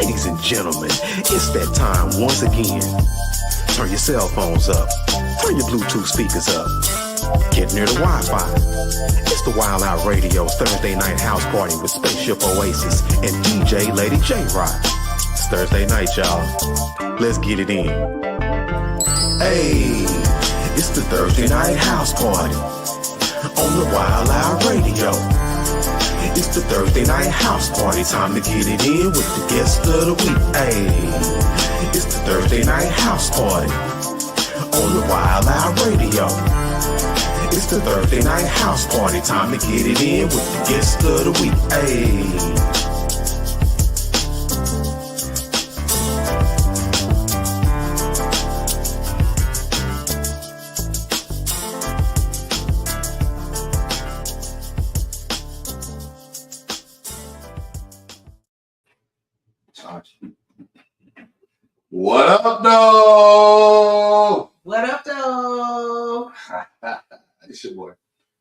Ladies and gentlemen, it's that time once again. Turn your cell phones up. Turn your Bluetooth speakers up. Get near the Wi-Fi. It's the Wild Out Radio's Thursday night house party with Spaceship Oasis and DJ Lady J-Rock. It's Thursday night, y'all. Let's get it in. Hey, it's the Thursday night house party on the Wild Out Radio. It's the Thursday night house party, time to get it in with the guest of the week. Hey, it's the Thursday night house party on the Wild Out Radio. It's the Thursday night house party, time to get it in with the guest of the week. Hey. What up, though? What up, though? It's your boy.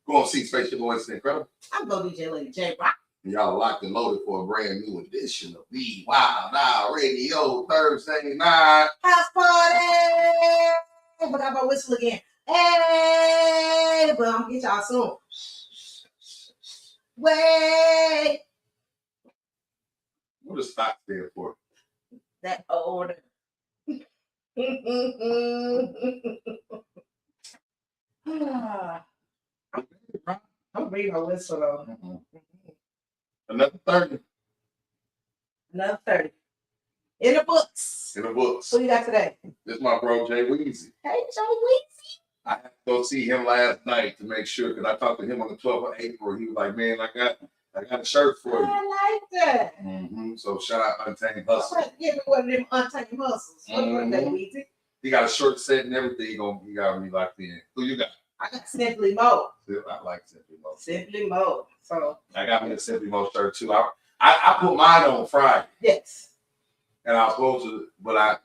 Go on, see Spaceship Oasis Incredible. I'm going to DJ Lady J-Rock. Y'all locked and loaded for a brand new edition of the Wild Out Radio Thursday night House party! Forgot my whistle again. Hey! But I'm going to get y'all soon. Wait! What does stop stand for? That order. I'm reading my whistle though. Another 30. Another 30. In the books. In the books. What you got today? This is my bro, Jay Weezy. Hey, Joe Weezy. I had to go see him last night to make sure, because I talked to him on the 12th of April. He was like, man, I got a shirt for you. I like that. So shout out Untamed Hustle. Give me one of them Untamed Hustles. What that, Weezy? He got a short set and everything. He got me locked in. Who you got? I got Simply Mo. I like Simply Mo. Simply Mo. So I got me a Simply Mo shirt too. I put mine on Friday. Yes. And I was supposed to, but I,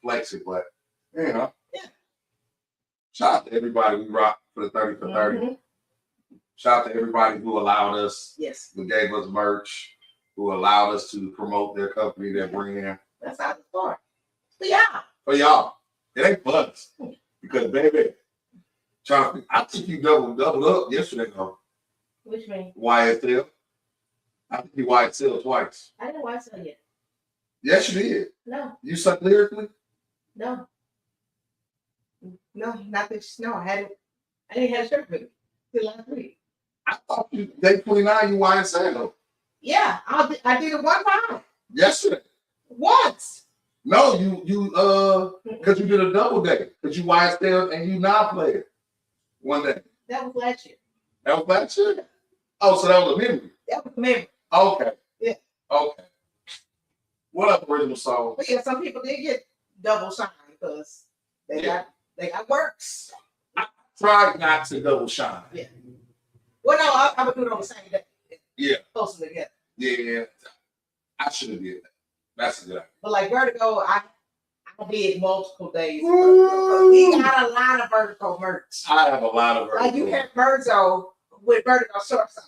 flex it. But, Yeah. Shout out to everybody we rock for the 30 for 30. Shout out to everybody who allowed us. Yes. Who gave us merch. Who allowed us to promote their company, their brand. That's how it's for. For y'all. For y'all. It ain't fun. Because, baby, I think you doubled up yesterday, though. Which mean? YSL. I think you YSL twice. I didn't YSL yet. Yes, you did. No. You suck lyrically? No. No, not this. No, I didn't have a shirt with me till last week. I thought day 29 you YSL. Yeah, I did it one time. Yesterday. Once. No, you because you did a double day. Because you YSL and you non-player one day. That was last year. That was last year? Oh, so that was a memory. That was a memory. Okay. Yeah. Okay. What up, original song? But yeah, some people did get double shine because they got works. I tried not to double shine. Yeah. Well, no, I would do it on the same day. Yeah. Closer together. Yeah. I should have did that. That's a good idea. But like Vertigo, I did multiple days. We got a lot of Vertigo merch. I have a lot of Vertigo. Like you had Vertigo with Vertigo shorts on.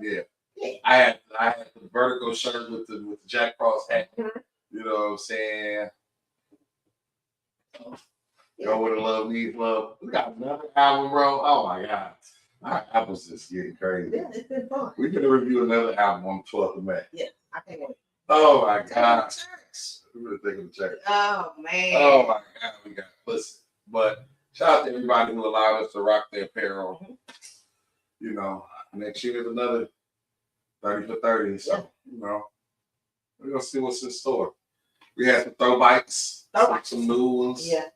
Yeah. I had the Vertigo shirt with the Jack Frost hat. Mm-hmm. You know what I'm saying? Go with the love needs love. We got another album, bro. Oh my God. Our album's just getting crazy. Yeah, it's been fun. We're gonna review another album on the 12th of May. Yeah, I can't wait. Oh my God. We're gonna take it to church. Oh man. Oh my God, we got listen. But shout out to everybody who allowed us to rock their apparel. Next year is another 30 for 30. So, we're gonna see what's in store. We had some throwbacks, some new ones. Yeah.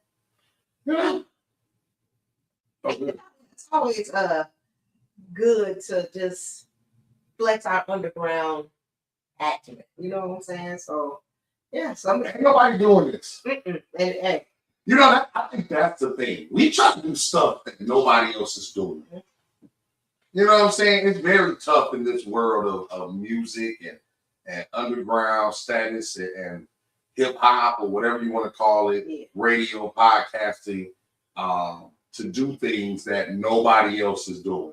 It's always good to just flex our underground acumen. You know what I'm saying? So yeah, Ain't nobody doing this. And I think that's the thing. We try to do stuff that nobody else is doing. You know what I'm saying? It's very tough in this world of music and underground status and hip hop or whatever you want to call it, radio, podcasting, to do things that nobody else is doing.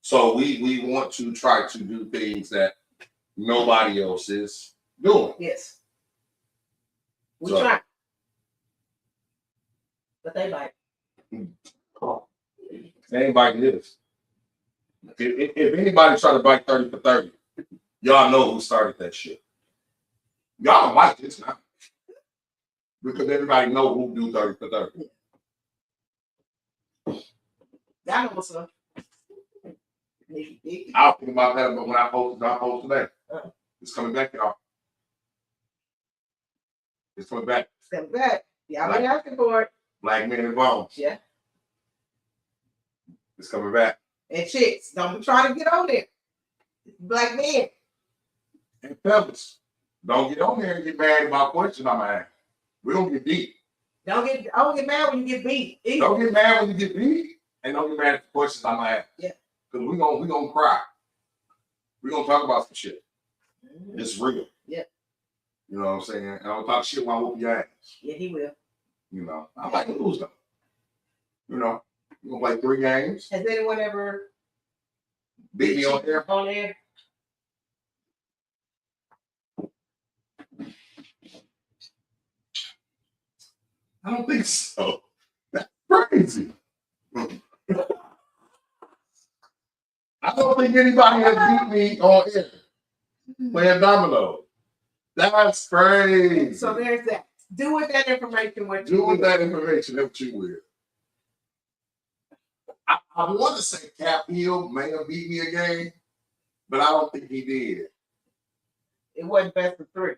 So we want to try to do things that nobody else is doing. Yes. We So- try. But they bite. Anybody is. If anybody try to bite 30 for 30, y'all know who started that shit. Y'all don't like this now. Because everybody know who do 30 for 30. That know what's up. I was thinking about that, but when I post today, it's coming back, y'all. It's coming back. Step back. Y'all been asking for it. Black men involved. Yeah. It's coming back. And chicks, don't be trying to get on there. Black men. And fellas, don't get on there and get mad about questions I'm asking. We don't get deep. Don't get mad when you get beat. Either. Don't get mad when you get beat, and don't get mad at the questions I'm asking. Yeah. Because we gonna cry. We're gonna talk about some shit. Mm-hmm. It's real. Yeah. You know what I'm saying? And I'll talk shit while I whoop your ass. Yeah, he will. You know, I like to lose though. You know, we're gonna play 3 games. Has anyone ever Beat me on air. On air? I don't think so. That's crazy. I don't think anybody has beat me on air playing domino. That's crazy. So there's that. Do with that information what you Do with will. that information what you will. I want to say Cap Hill may have beat me a game, but I don't think he did. It wasn't best of 3.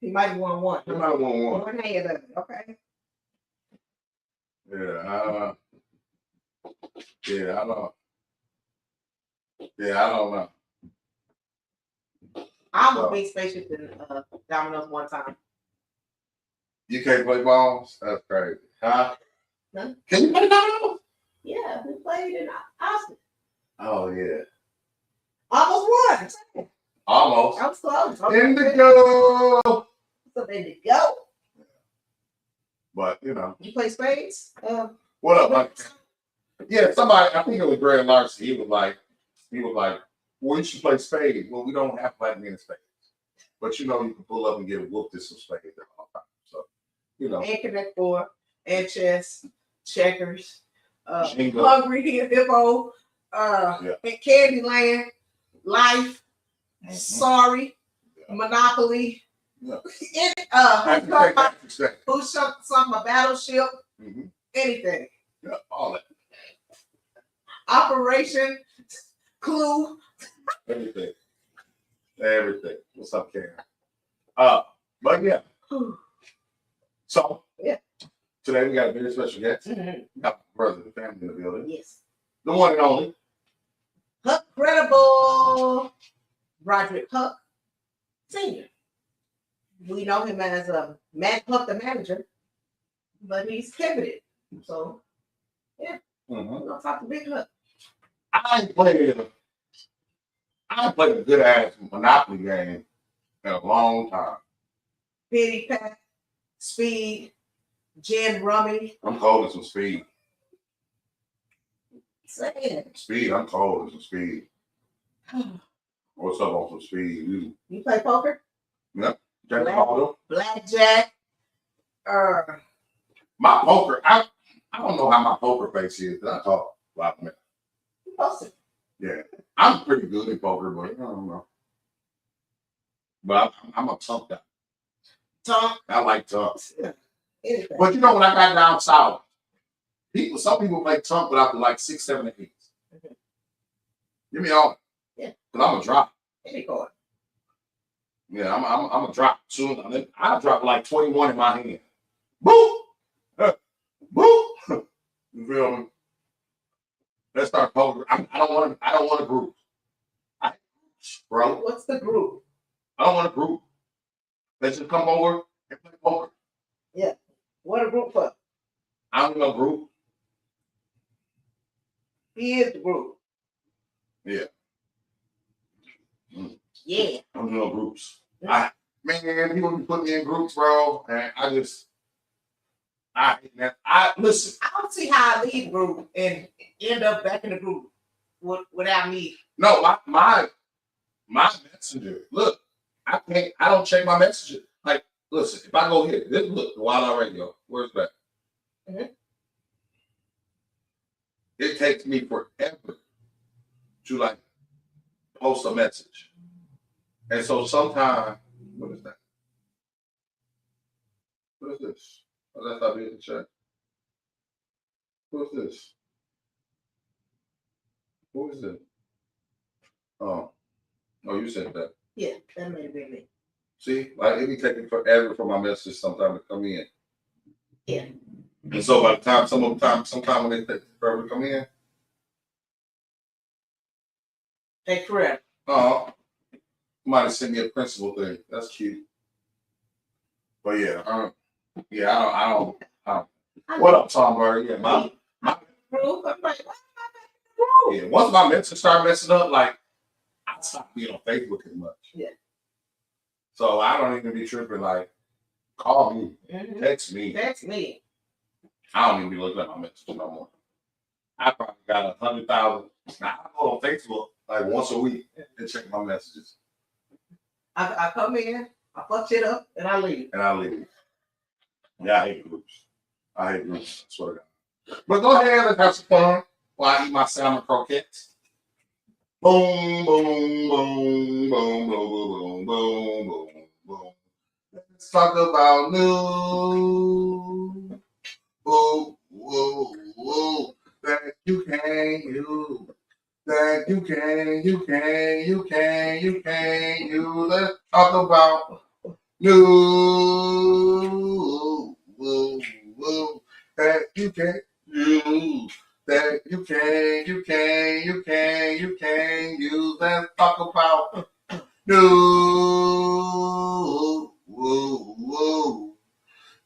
He might have won 1. He might have won 1. One hand of it. Okay. Yeah, I don't. Yeah, I don't know. I almost beat Spaceship in Domino's one time. You can't play balls? That's crazy. Huh? No. Can you play dominoes? Yeah, we played in Austin. Oh, yeah. Almost won. Almost. I was close. Indigo! So there you go. But, you know. You play spades? What up, Mike? Yeah, somebody, I think it was Greg Larson. He was like, well, you should play spades. Well, we don't have black men in spades. But you know, you can pull up and get whooped at some spades all the time. So, you know. And Connect 4, and chess, checkers, Jingle. Hungry Hippo, and Candyland, Life, Sorry, Monopoly. Yeah. Who's something, a battleship, anything. Yeah, all that. Operation, Clue. Everything. Everything. What's up, Karen? But yeah. So today we got a very special guest. We got my brother and family in the building. Yes. The one and only. Huckcredible Roderick Huck Sr. We know him as Matt Huck, the manager, but he's pivoted. So, yeah, we're gonna talk to Big Huck. I played a good ass Monopoly game in a long time. Pity Pat, Speed, Gin Rummy. I'm cold as some speed. Saying. Speed, I'm cold as some speed. What's up on some speed? You play poker? Yep. Blackjack. My poker, I don't know how my poker face is, but I talk a lot of Posted. Yeah. I'm pretty good at poker, but I don't know. But I'm a tongue guy. Tongue? I like tongues. Yeah. Anything. But you know, when I got down south, some people play tongue without the like 6, 7, and 8. Give me all. Yeah. Because I'm a drop. Any card. Yeah, I'm a drop. Soon I drop like 21 in my hand. Boop! Boop! You feel me? Let's start poker. I don't want a group. Bro. What's the group? I don't want a group. Let's just come over and play poker. Yeah. What a group for? I don't know group. He is the group. Yeah. Yeah. I don't know groups. Man, people be putting me in groups, bro, and I hate that. Listen. I don't see how I leave group and end up back in the group without me. No, my my messenger. Look, I don't check my messenger. Like, listen, if I go here, this look, the Wild Out Radio, where's that? Mhm. It takes me forever to like post a message. And so sometimes, what is that? What is this? Oh, that's not being checked. What is this? Who is it? Oh, you said that. Yeah, that may be me. See, like it be taking forever for my message sometimes to come in. Yeah. And so by the time, sometime when they take forever to come in, Hey, correct. Might have sent me a principal thing. That's cute. But yeah, I don't. What up, Tom Bird? Yeah, my Group. I'm like, what? yeah. Once my message start messing up, like I stop being on Facebook as much. Yeah. So I don't even be tripping. Like, call me, Mhm. text me. That's me. I don't even be looking at my messages no more. I probably got 100,000. Now I go on Facebook like once a week and check my messages. I come in, I fuck shit up, and I leave. Yeah, I hate groups. I swear to God. But go ahead, let's have some fun while I eat my salmon croquettes. Boom, boom, boom, boom, boom, boom, boom, boom, boom. Let's talk about news. Whoa, whoa, whoa. That you can. Let's talk about news. That you can. That you can. Let's talk about news.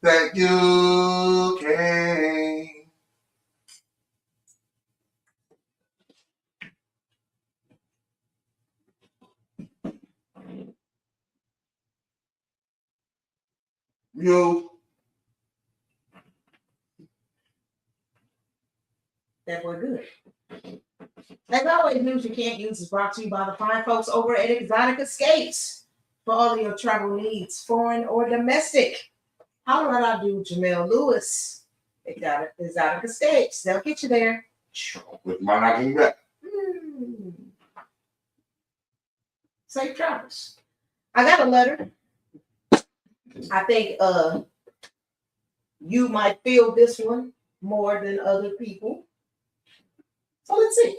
That you can. You. That boy good. As always, news you can't use is brought to you by the fine folks over at Exotic Escapes. For all of your travel needs, foreign or domestic. How do I do Jamel Lewis? Exotic Escapes. They'll get you there. With my knocking back. Safe travels. I got a letter. I think you might feel this one more than other people. So let's see.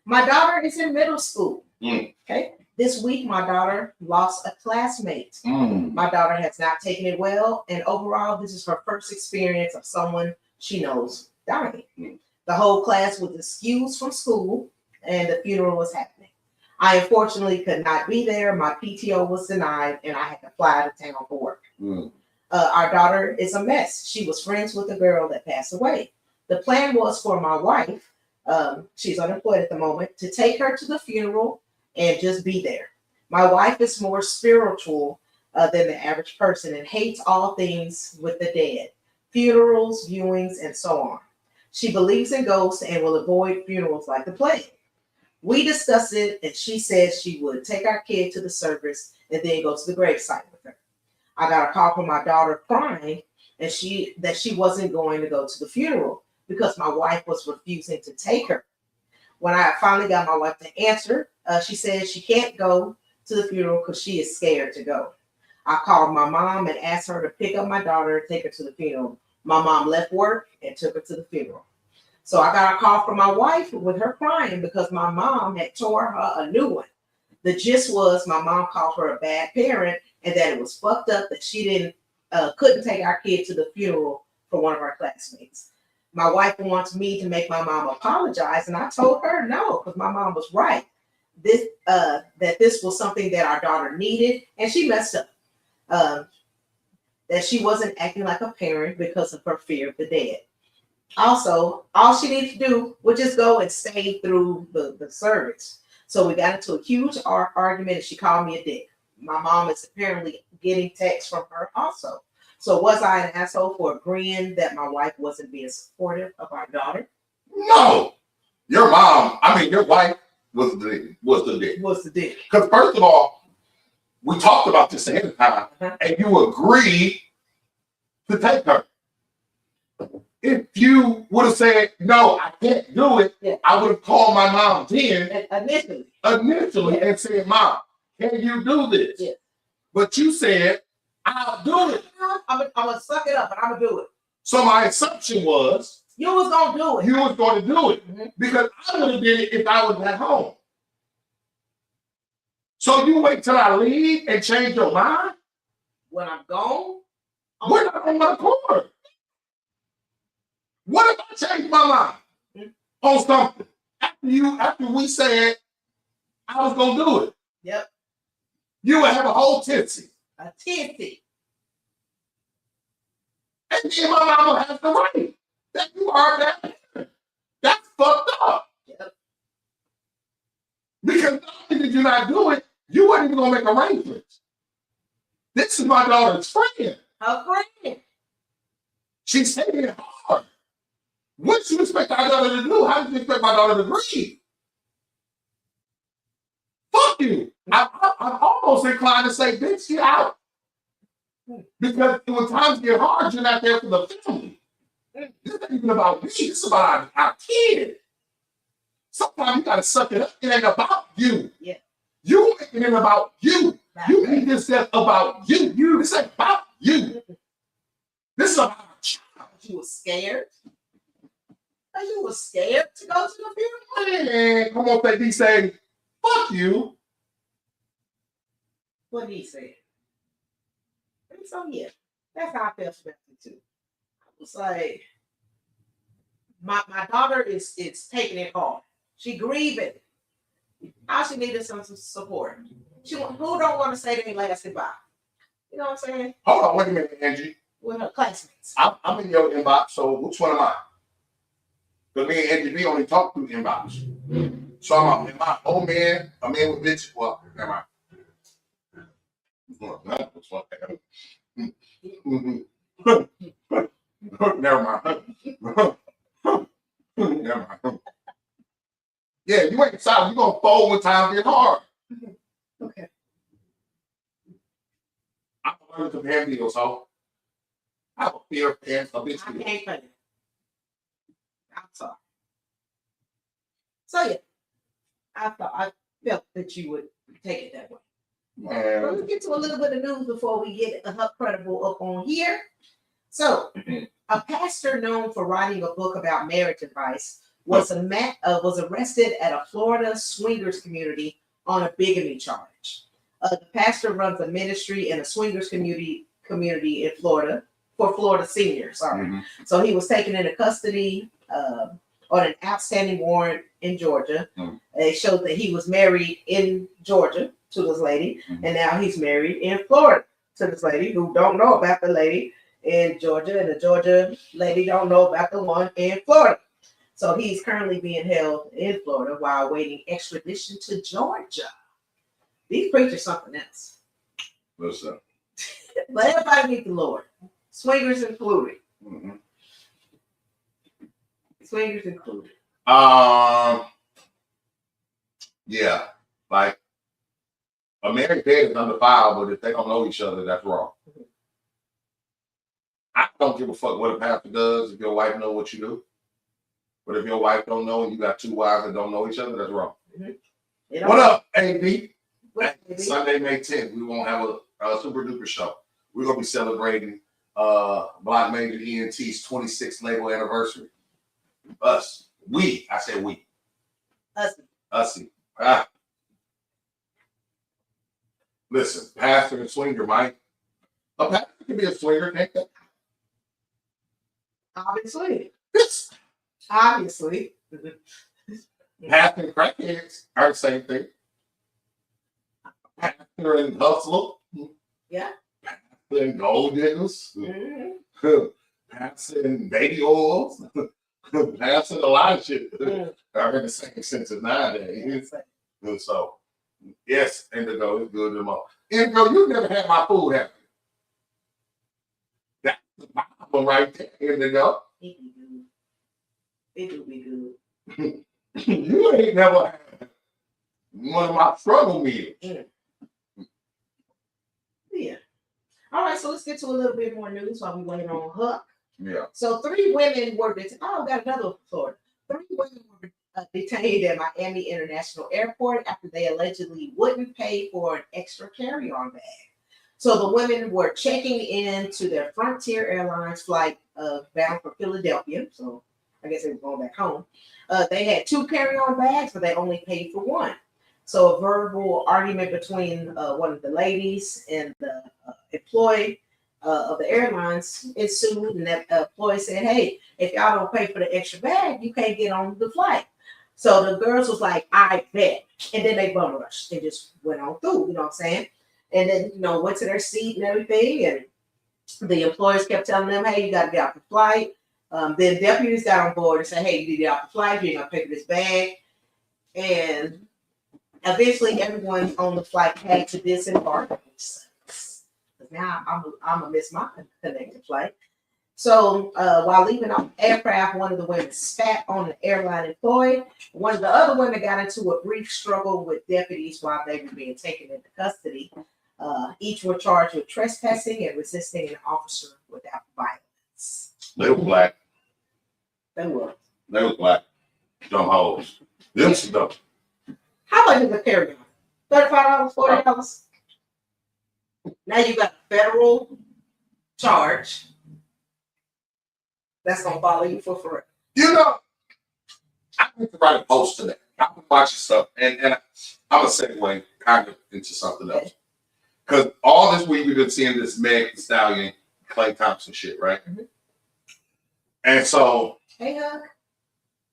My daughter is in middle school. Okay. This week, my daughter lost a classmate. My daughter has not taken it well, and overall, this is her first experience of someone she knows dying. The whole class was excused from school, and the funeral was happening. I unfortunately could not be there. My PTO was denied, and I had to fly out of town for work. Our daughter is a mess. She was friends with the girl that passed away. The plan was for my wife, she's unemployed at the moment, to take her to the funeral and just be there. My wife is more spiritual than the average person and hates all things with the dead, funerals, viewings, and so on. She believes in ghosts and will avoid funerals like the plague. We discussed it, and she said she would take our kid to the service and then go to the gravesite with her. I got a call from my daughter crying, and she wasn't going to go to the funeral because my wife was refusing to take her. When I finally got my wife to answer, she said she can't go to the funeral because she is scared to go. I called my mom and asked her to pick up my daughter and take her to the funeral. My mom left work and took her to the funeral. So I got a call from my wife with her crying because my mom had tore her a new one. The gist was my mom called her a bad parent and that it was fucked up that she couldn't take our kid to the funeral for one of our classmates. My wife wants me to make my mom apologize, and I told her no, because my mom was right. That this was something that our daughter needed, and she messed up. That she wasn't acting like a parent because of her fear of the dead. Also, all she needed to do was just go and stay through the service. So we got into a huge argument, and she called me a dick. My mom is apparently getting texts from her also. So was I an asshole for agreeing that my wife wasn't being supportive of our daughter? No. Your wife What's the deal? What's the deal? What's the deal? Because first of all, we talked about this ahead of time, and you agreed to take her. If you would have said, no, I can't do it, I would have called my mom then initially and said, Mom, can you do this? Yeah. But you said, I'll do it. I'm gonna suck it up, and I'm gonna do it. So my assumption was you was gonna do it. You was going to do it because I would have did it if I was at home. So you wait till I leave and change your mind? When I'm gone, we're not on my court. What if I change my mind on something after we said I was gonna do it? Yep. You would have a whole tipsy. A tipsy. And then my mama has the right that you are that. That's fucked up. Yep. Because not only did you not do it, you weren't even gonna make arrangements. This is my daughter's friend. Her friend. She's taking it hard. What do you expect our daughter to do? How do you expect my daughter to breathe? Fuck you. I'm almost inclined to say, bitch, get out. Because when times get hard, you're not there for the family. This ain't even about me. This is about our kid. Sometimes you gotta suck it up. It ain't about you. Yeah. You making it about you. You make this stuff about you. This ain't about you. This is about a child. You was scared. You was scared to go to the funeral. Man, come on, baby, say, fuck you. What he said. And so yeah, that's how I felt about it too. I was like, my daughter is taking it hard. She grieving. All she needed some support. Who don't want to say they last goodbye? You know what I'm saying? Hold on, wait a minute, Angie. With her classmates. I'm in your inbox, so which one am I? Because me and Angie B only talk through inbox. So am I old man, a man with bitches? Well, never mind. Never mind. Never mind. Yeah, you ain't solid. You're gonna fold when times get hard. Okay. I'm learning to pay deals, so I have a fear of paying a bitch. I can't pay it. I'm sorry. So yeah, I felt that you would take it that way. But let's get to a little bit of news before we get the Huckcredible up on here. So, a pastor known for writing a book about marriage advice was arrested at a Florida swingers community on a bigamy charge. The pastor runs a ministry in a swingers community in Florida for Florida seniors. So he was taken into custody on an outstanding warrant in Georgia. It showed that he was married in Georgia to this lady, and now he's married in Florida to this lady who don't know about the lady in Georgia, and the Georgia lady don't know about the one in Florida. So he's currently being held in Florida while awaiting extradition to Georgia. These preachers something else. Listen. But everybody needs the Lord. Swingers included. Swingers included. Yeah, like a married bed is undefiled, but if they don't know each other, that's wrong. I don't give a fuck what a pastor does if your wife know what you do. But if your wife don't know and you got two wives that don't know each other, that's wrong. What up, AB? Sunday, May 10th, we won't have a super duper show. We're gonna be celebrating Black Major ENT's 26th label anniversary. Us. We. I said we. Us. Listen, pastor and swinger, Mike. A pastor can be a swinger, can't they? Obviously. Yes. Obviously. Pastor and crackheads are the same thing. Pastor and hustler. Yeah. Pastor and gold diggers. Pastor and baby oils. Pastor and a lot of shit are in the same sense as nowadays. And so, yes, Indigo is good tomorrow. Indigo, you never had my food, have you? That's the Bible right there, Indigo. It be good. It do be good. You ain't never had One of my struggle meals. Yeah. All right, so let's get to a little bit more news while we wait on Huck. Yeah. So 3 women were detained. Oh, got another story. 3 women were detained at Miami International Airport after they allegedly wouldn't pay for an extra carry-on bag. So the women were checking in to their Frontier Airlines flight bound for Philadelphia. So I guess they were going back home. They had 2 carry-on bags, but they only paid for 1. So a verbal argument between one of the ladies and the employee of the airlines ensued, and that employee said, "Hey, if y'all don't pay for the extra bag, you can't get on the flight." So the girls was like, "I bet," and then they bum rushed. They just went on through, you know what I'm saying? And then went to their seat and everything, and the employers kept telling them, "Hey, you got to get off the flight." Then deputies got on board and said, "Hey, you need to get off the flight. You're gonna pay for this bag," and eventually, everyone on the flight had to disembark. Now I'm gonna miss my connected flight. So while leaving off the aircraft, one of the women spat on the airline employee. One of the other women got into a brief struggle with deputies while they were being taken into custody. Each were charged with trespassing and resisting an officer without violence. They were black. They were. They were black. Dumb hoes. Them some dumb. How much is a carry-on? $35, $40? Now you got a federal charge that's gonna follow you for forever. I need to write a post to that. I've been watching stuff, and I'm gonna segue kind of into something else. Because all this week we've been seeing this Meg Thee Stallion, Clay Thompson shit, right? Mm-hmm. And so, Hey, Huck.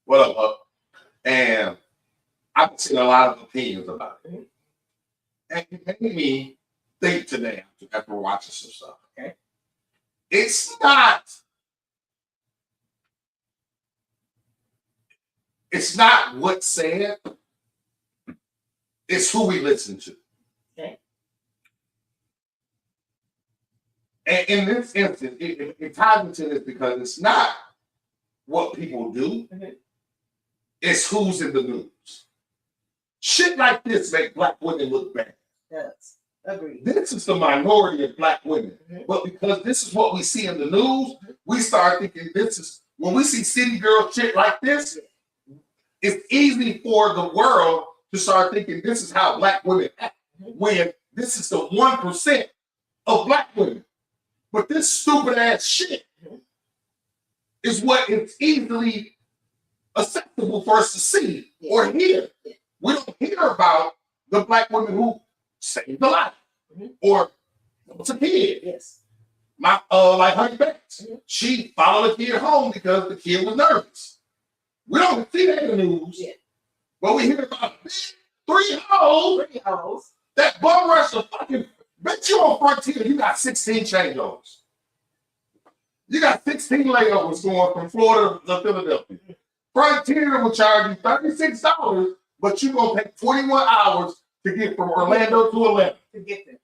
what up, Huck? And I've been seeing a lot of opinions about it. Mm-hmm. And it made me think today after watching some stuff. Okay. It's not what's said, it's who we listen to. Okay. And in this instance, it ties into this because it's not what people do, it's who's in the news. Shit like this make black women look bad. Yes, agreed. This is the minority of black women. But because this is what we see in the news, we start thinking when we see city girl shit like this, it's easy for the world to start thinking this is how black women act, when this is the 1% of black women. But this stupid ass shit is what is easily acceptable for us to see or hear. We don't hear about the black women who saved a life or was a kid. Yes. Like Honey Banks. She followed a kid home because the kid was nervous. We don't see that in the news, but we hear about 3 hoes that bum rush the fucking. Bet you on Frontier, you got 16 changeovers. You got 16 layovers going from Florida to Philadelphia. Frontier will charge you $36, but you're going to take 21 hours to get from Orlando to Atlanta. To get there.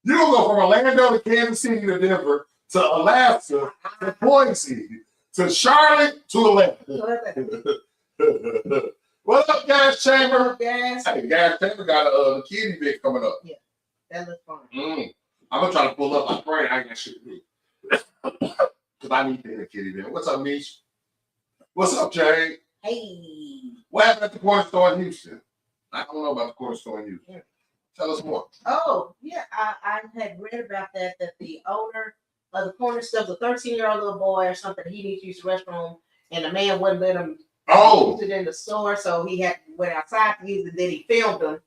You're going to go from Orlando to Kansas City to Denver to Alaska to Boise to Charlotte to Atlanta. What up, Gas Chamber? Gas. Hey, Gas Chamber got a kitty bit coming up. Yeah, that looks fun. I'm going to try to pull up my friend. I ain't got shit to do. Because I need to hit a kitty bit. What's up, Mish? What's up, Jay? Hey. What happened at the corner store in Houston? I don't know about the corner store in Houston. Tell us more. Oh, yeah. I had read about that the owner of the corner store was a 13-year-old little boy or something. He needed to use the restroom, and the man wouldn't let him use it in the store, so he went outside to use it. Then he filmed him.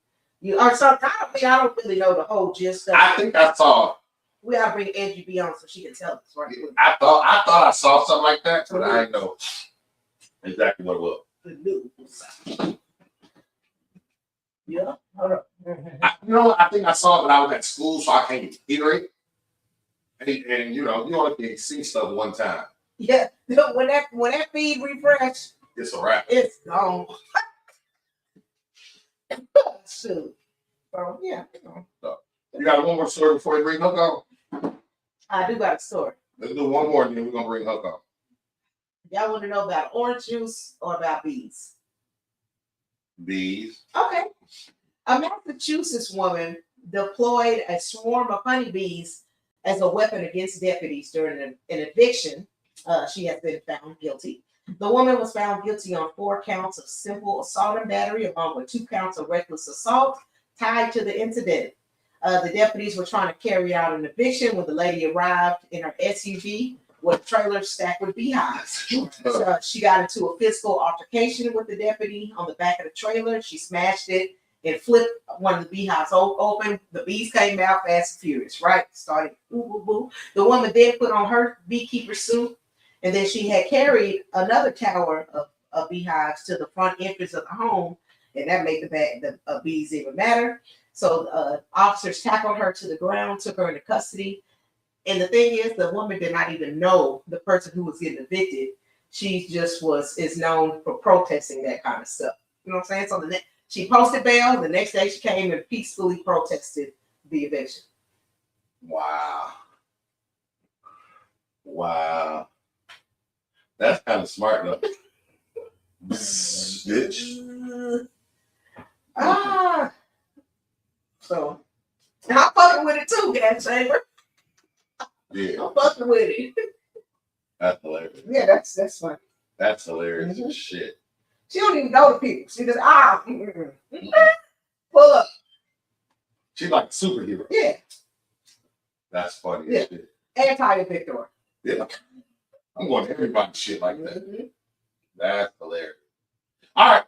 Or something. I don't really know the whole gist of it. I think I saw. We gotta bring Angie B on so she can tell us, right? I thought I saw something like that, but I didn't know exactly what it was. The news. Yeah. Hold up. I think I saw it, but I was at school, so I can't hear it. And you only can see stuff one time. Yeah. When that feed refresh, It's a wrap. it's gone. Shoot. So yeah. You got one more story before you bring Huck on? I do got a story. Let's do one more, and then we're gonna bring Huck on. Y'all want to know about orange juice or about bees? Bees. Okay. A Massachusetts woman deployed a swarm of honeybees as a weapon against deputies during an eviction. She has been found guilty. The woman was found guilty on 4 counts of simple assault and battery, along with 2 counts of reckless assault tied to the incident. The deputies were trying to carry out an eviction when the lady arrived in her SUV with a trailer stacked with beehives. So she got into a physical altercation with the deputy on the back of the trailer. She smashed it and flipped one of the beehives open. The bees came out fast and furious, right? Started boo, boo, boo. The woman then put on her beekeeper suit, and then she had carried another tower of beehives to the front entrance of the home, and that made the bees even madder. So officers tackled her to the ground, took her into custody. And the thing is, the woman did not even know the person who was getting evicted. She just is known for protesting that kind of stuff. You know what I'm saying? So she posted bail. The next day she came and peacefully protested the eviction. Wow. Wow. That's kind of smart though. Bitch. So I'm fucking with it too, gas chamber. Yeah. I'm fucking with it. That's hilarious. Yeah, that's fun. That's hilarious as shit. She don't even know the people. She just pull up. She's like a superhero. Yeah. That's funny Yeah. as shit. Anti-evictor. Yeah. I'm going to everybody's shit like that. Mm-hmm. That's hilarious. All right.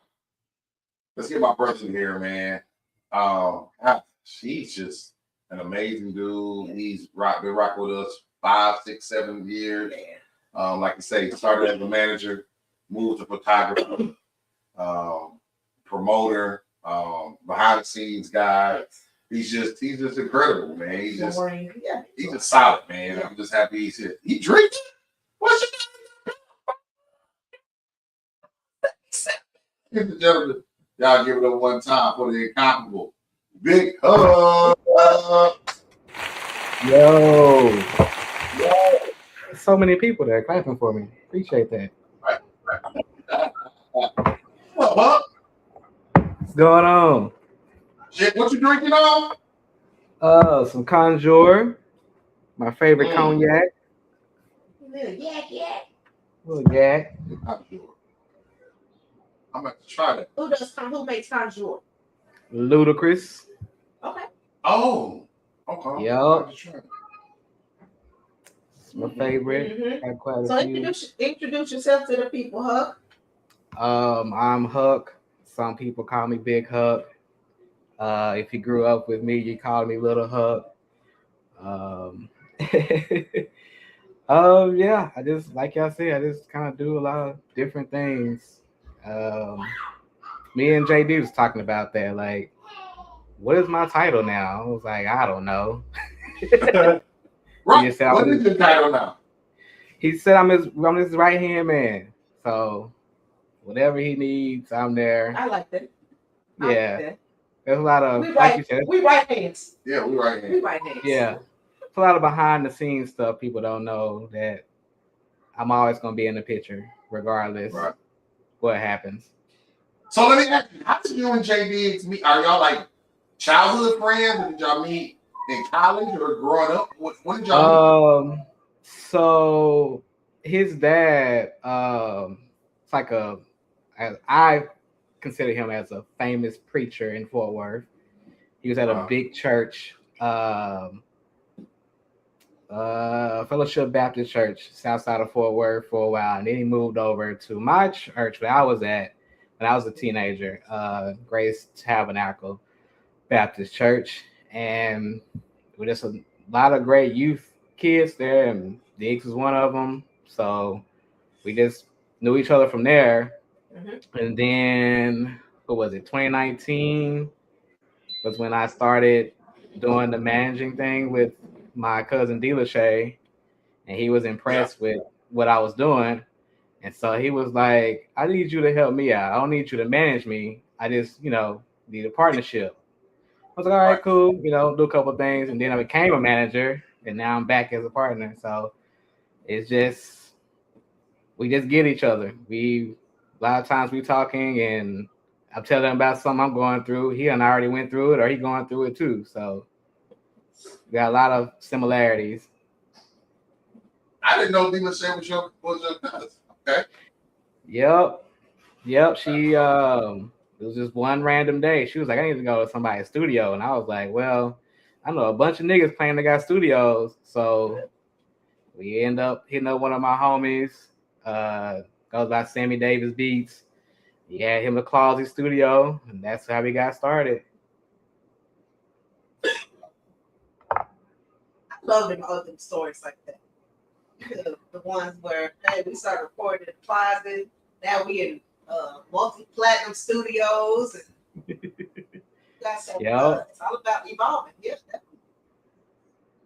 Let's get my brother in here, man. He's just an amazing dude. He's been rocking with us 5, 6, 7 years. Like you say, started as a manager, moved to photographer, promoter, behind the scenes guy. He's just incredible, man. He's just solid, man. Yeah. I'm just happy he's here. He drinking? What's your name? Ladies and gentlemen, y'all give it up one time for the incomparable Big Hug. Yo. So many people there clapping for me. Appreciate that. What up, Buck? What's going on? Shit, what you drinking on? Some Conjure, my favorite cognac. Little yak. Little yak. Conjure. I'm about to try that. Who makes Conjure? Ludacris. Okay. Oh, okay. Yup. It's my favorite. Mm-hmm. So introduce yourself to the people, Huck. I'm Huck. Some people call me Big Huck. If you grew up with me, you call me Little Huck. Yeah, I just, like y'all said, I just kind of do a lot of different things. Me and JD was talking about that. Like, what is my title now? I was like, I don't know. Right. What is your title now? He said I'm his right hand man. So whatever he needs, I'm there. I like that. Yeah. There's a lot of we right hands. Yeah, we right hands. Yeah. It's a lot of behind the scenes stuff people don't know, that I'm always gonna be in the picture regardless what happens. So let me ask you, how did you and JD meet? Are y'all like childhood friends, or did y'all meet in college or growing up? When did y'all meet? So his dad, it's like I consider him as a famous preacher in Fort Worth. He was at a big church, Fellowship Baptist Church, south side of Fort Worth for a while, and then he moved over to my church where I was at when I was a teenager, Grace Tabernacle Baptist Church, and with just a lot of great youth kids there, and Diggs was one of them. So we just knew each other from there. And then, what was it, 2019 was when I started doing the managing thing with my cousin D. Lachey, and he was impressed with what I was doing. And so he was like, I need you to help me out. I don't need you to manage me. I just, need a partnership. I was like, all right, cool. Do a couple of things. And then I became a manager, and now I'm back as a partner. So it's just, we just get each other. A lot of times we talking, and I'm telling him about something I'm going through. He and I already went through it, or he going through it too. So we got a lot of similarities. I didn't know D. Michelle was your cousin. Okay. Yep. She it was just one random day. She was like, I need to go to somebody's studio. And I was like, well, I know a bunch of niggas playing they got studios. So we end up hitting up one of my homies, goes by Sammy Davis Beats. He had him a closet studio, and that's how we got started. I love them other stories like that. The ones where, hey, we started recording in the closet. Now we in multi-platinum studios. And that's so Yep. It's all about evolving. Yes, definitely.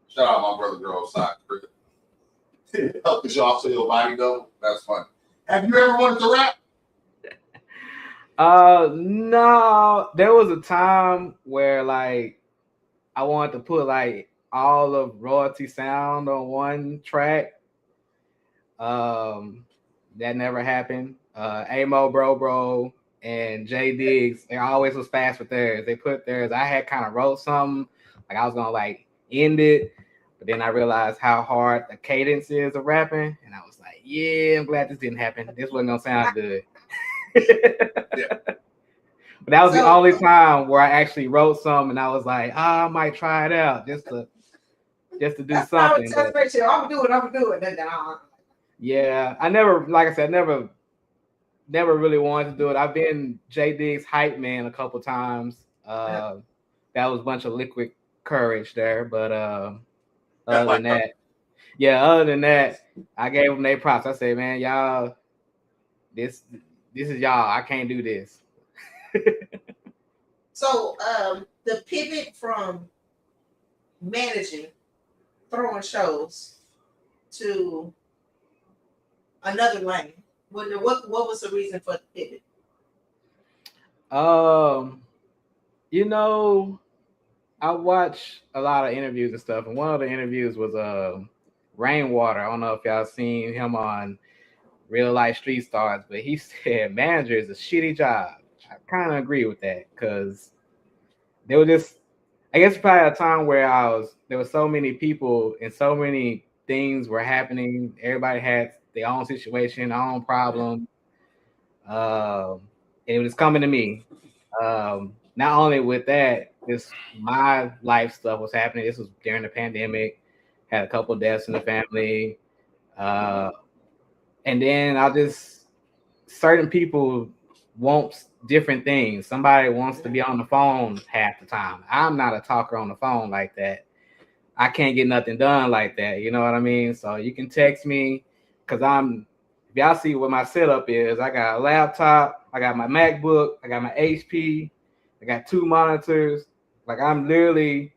Shout out my brother girl side. Help us y'all so your body go. That's fun. Have you ever wanted to rap? No. There was a time where like I wanted to put like all of Royalty Sound on one track. That never happened. Amo Bro and J Diggs, they always was fast with theirs. They put theirs. I had kind of wrote something like I was gonna like end it, but then I realized how hard the cadence is of rapping, and I was like, yeah, I'm glad this didn't happen. This wasn't gonna sound good. Yeah. But that was the only time where I actually wrote something, and I was like, I might try it out just to do something. I'm gonna do it. Then yeah, I never, like I said, never really wanted to do it. I've been J Diggs hype man a couple times. That was a bunch of liquid courage there, but other than that, I gave them their props. I said, man, y'all, this is y'all. I can't do this. So the pivot from managing, throwing shows to another lane. What was the reason for the pivot? I watch a lot of interviews and stuff, and one of the interviews was Rainwater. I don't know if y'all seen him on Real Life Street Stars, but he said manager is a shitty job. I kind of agree with that because there was just, I guess, probably a time where there were so many people and so many things were happening. Everybody had their own situation, their own problem. And it was coming to me. Not only with that, just my life stuff was happening. This was during the pandemic. Had a couple deaths in the family. And then certain people want different things. Somebody wants to be on the phone half the time. I'm not a talker on the phone like that. I can't get nothing done like that. You know what I mean? So you can text me because if y'all see what my setup is, I got a laptop, I got my MacBook, I got my HP, I got 2 monitors. Like I'm literally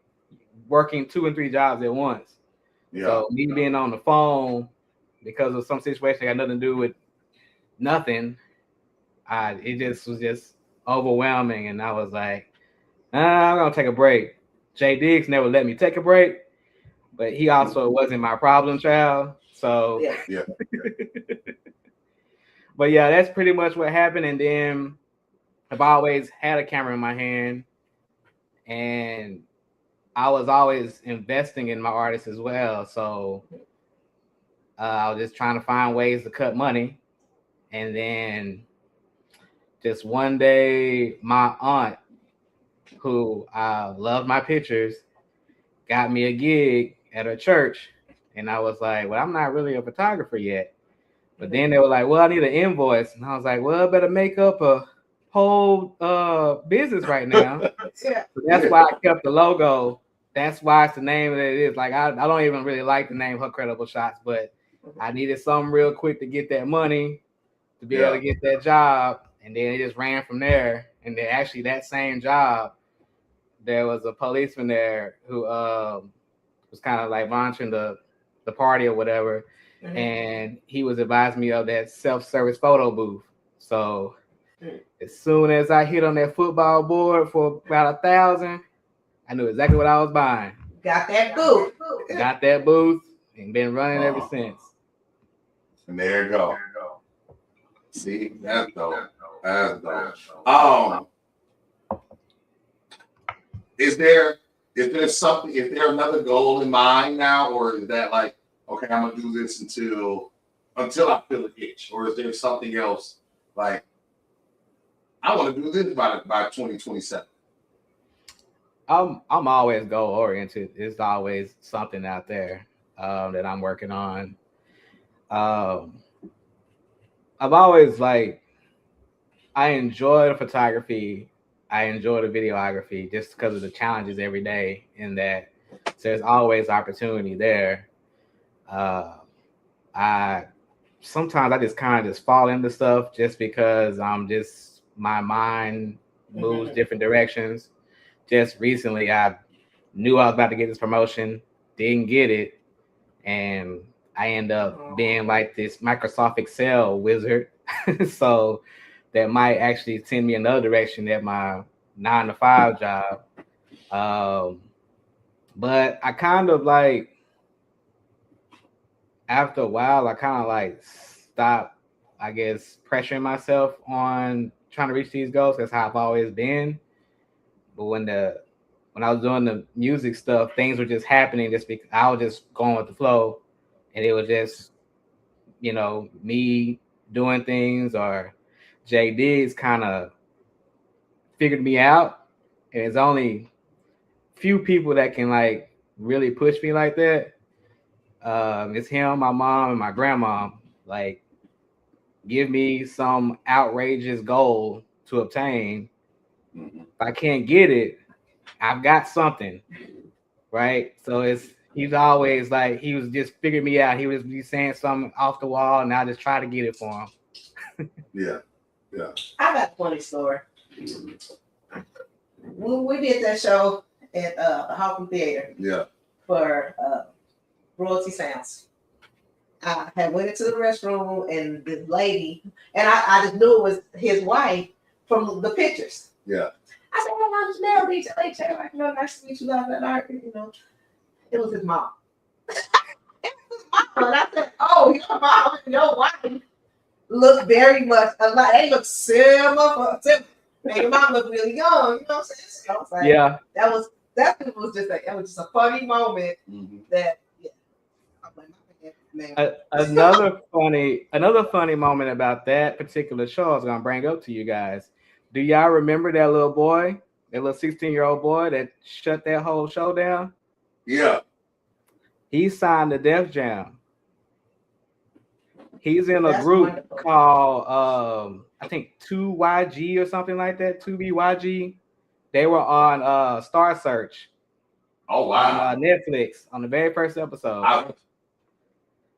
working 2 and 3 jobs at once. Yeah. So me being on the phone because of some situation that got nothing to do with nothing, it just was just overwhelming. And I was like, I'm gonna take a break. J Diggs never let me take a break, but he also wasn't my problem child. So yeah. But yeah, that's pretty much what happened. And then I've always had a camera in my hand, and I was always investing in my artists as well. So I was just trying to find ways to cut money. And then just one day, my aunt, who loved my pictures, got me a gig at her church. And I was like, well, I'm not really a photographer yet. But then they were like, well, I need an invoice. And I was like, well, I better make up a whole business right now. So that's why I kept the logo. That's why it's the name that it is. Like, I don't even really like the name Huckcredible Shotz, but I needed something real quick to get that money, to be able to get that job. And then it just ran from there. And then actually that same job, there was a policeman there who was kind of like monitoring the party or whatever. Mm-hmm. And he was advising me of that self-service photo booth. So as soon as I hit on that football board for about $1,000, I knew exactly what I was buying. Got that booth. Got that booth and been running ever since. And there you go. See, that's dope. That's dope. Is there another goal in mind now, or is that like, okay, I'm gonna do this until I feel an itch, or is there something else like I want to do this by 2027? I'm always goal oriented. There's always something out there that I'm working on. Um, I've always like I enjoy the photography. I enjoy the videography just because of the challenges every day. In that, so there's always opportunity there. Uh, I sometimes I just kind of just fall into stuff just because I'm just my mind moves different directions. Just recently, I knew I was about to get this promotion, didn't get it, and I end up being like this Microsoft Excel wizard. So that might actually send me another direction at my 9 to 5 job. Um, but I kind of like after a while, I kind of like stopped, I guess, pressuring myself on trying to reach these goals. That's how I've always been. But when I was doing the music stuff, things were just happening just because I was just going with the flow, and it was just me doing things or JD's kind of figured me out, and it's only few people that can like really push me like that. It's him, my mom, and my grandma. Like, give me some outrageous goal to obtain. If I can't get it, I've got something, right? So he's always like he was just figuring me out. He was be saying something off the wall, and I just try to get it for him. Yeah. I got a funny story. When we did that show at the Hawthorne Theater, for Royalty Sounds, I had went into the restroom and this lady, and I just knew it was his wife from the pictures. Yeah. I said, "Hey, I'm Janelle, DJ, nice to meet you, it was his mom." It was his mom, and I said, "Oh, your mom and your wife look very much alike. They look similar. And your mom looked really young, you know what I'm saying?" So I was like, yeah, that was just a funny moment that I'm like, man. Another funny moment about that particular show I was gonna bring up to you guys. Do y'all remember that little boy, that little 16-year-old boy that shut that whole show down? Yeah. He signed to Def Jam. He's in a That's group wonderful. called I think 2YG or something like that. 2BYG. They were on Star Search. Oh wow. On Netflix on the very first episode.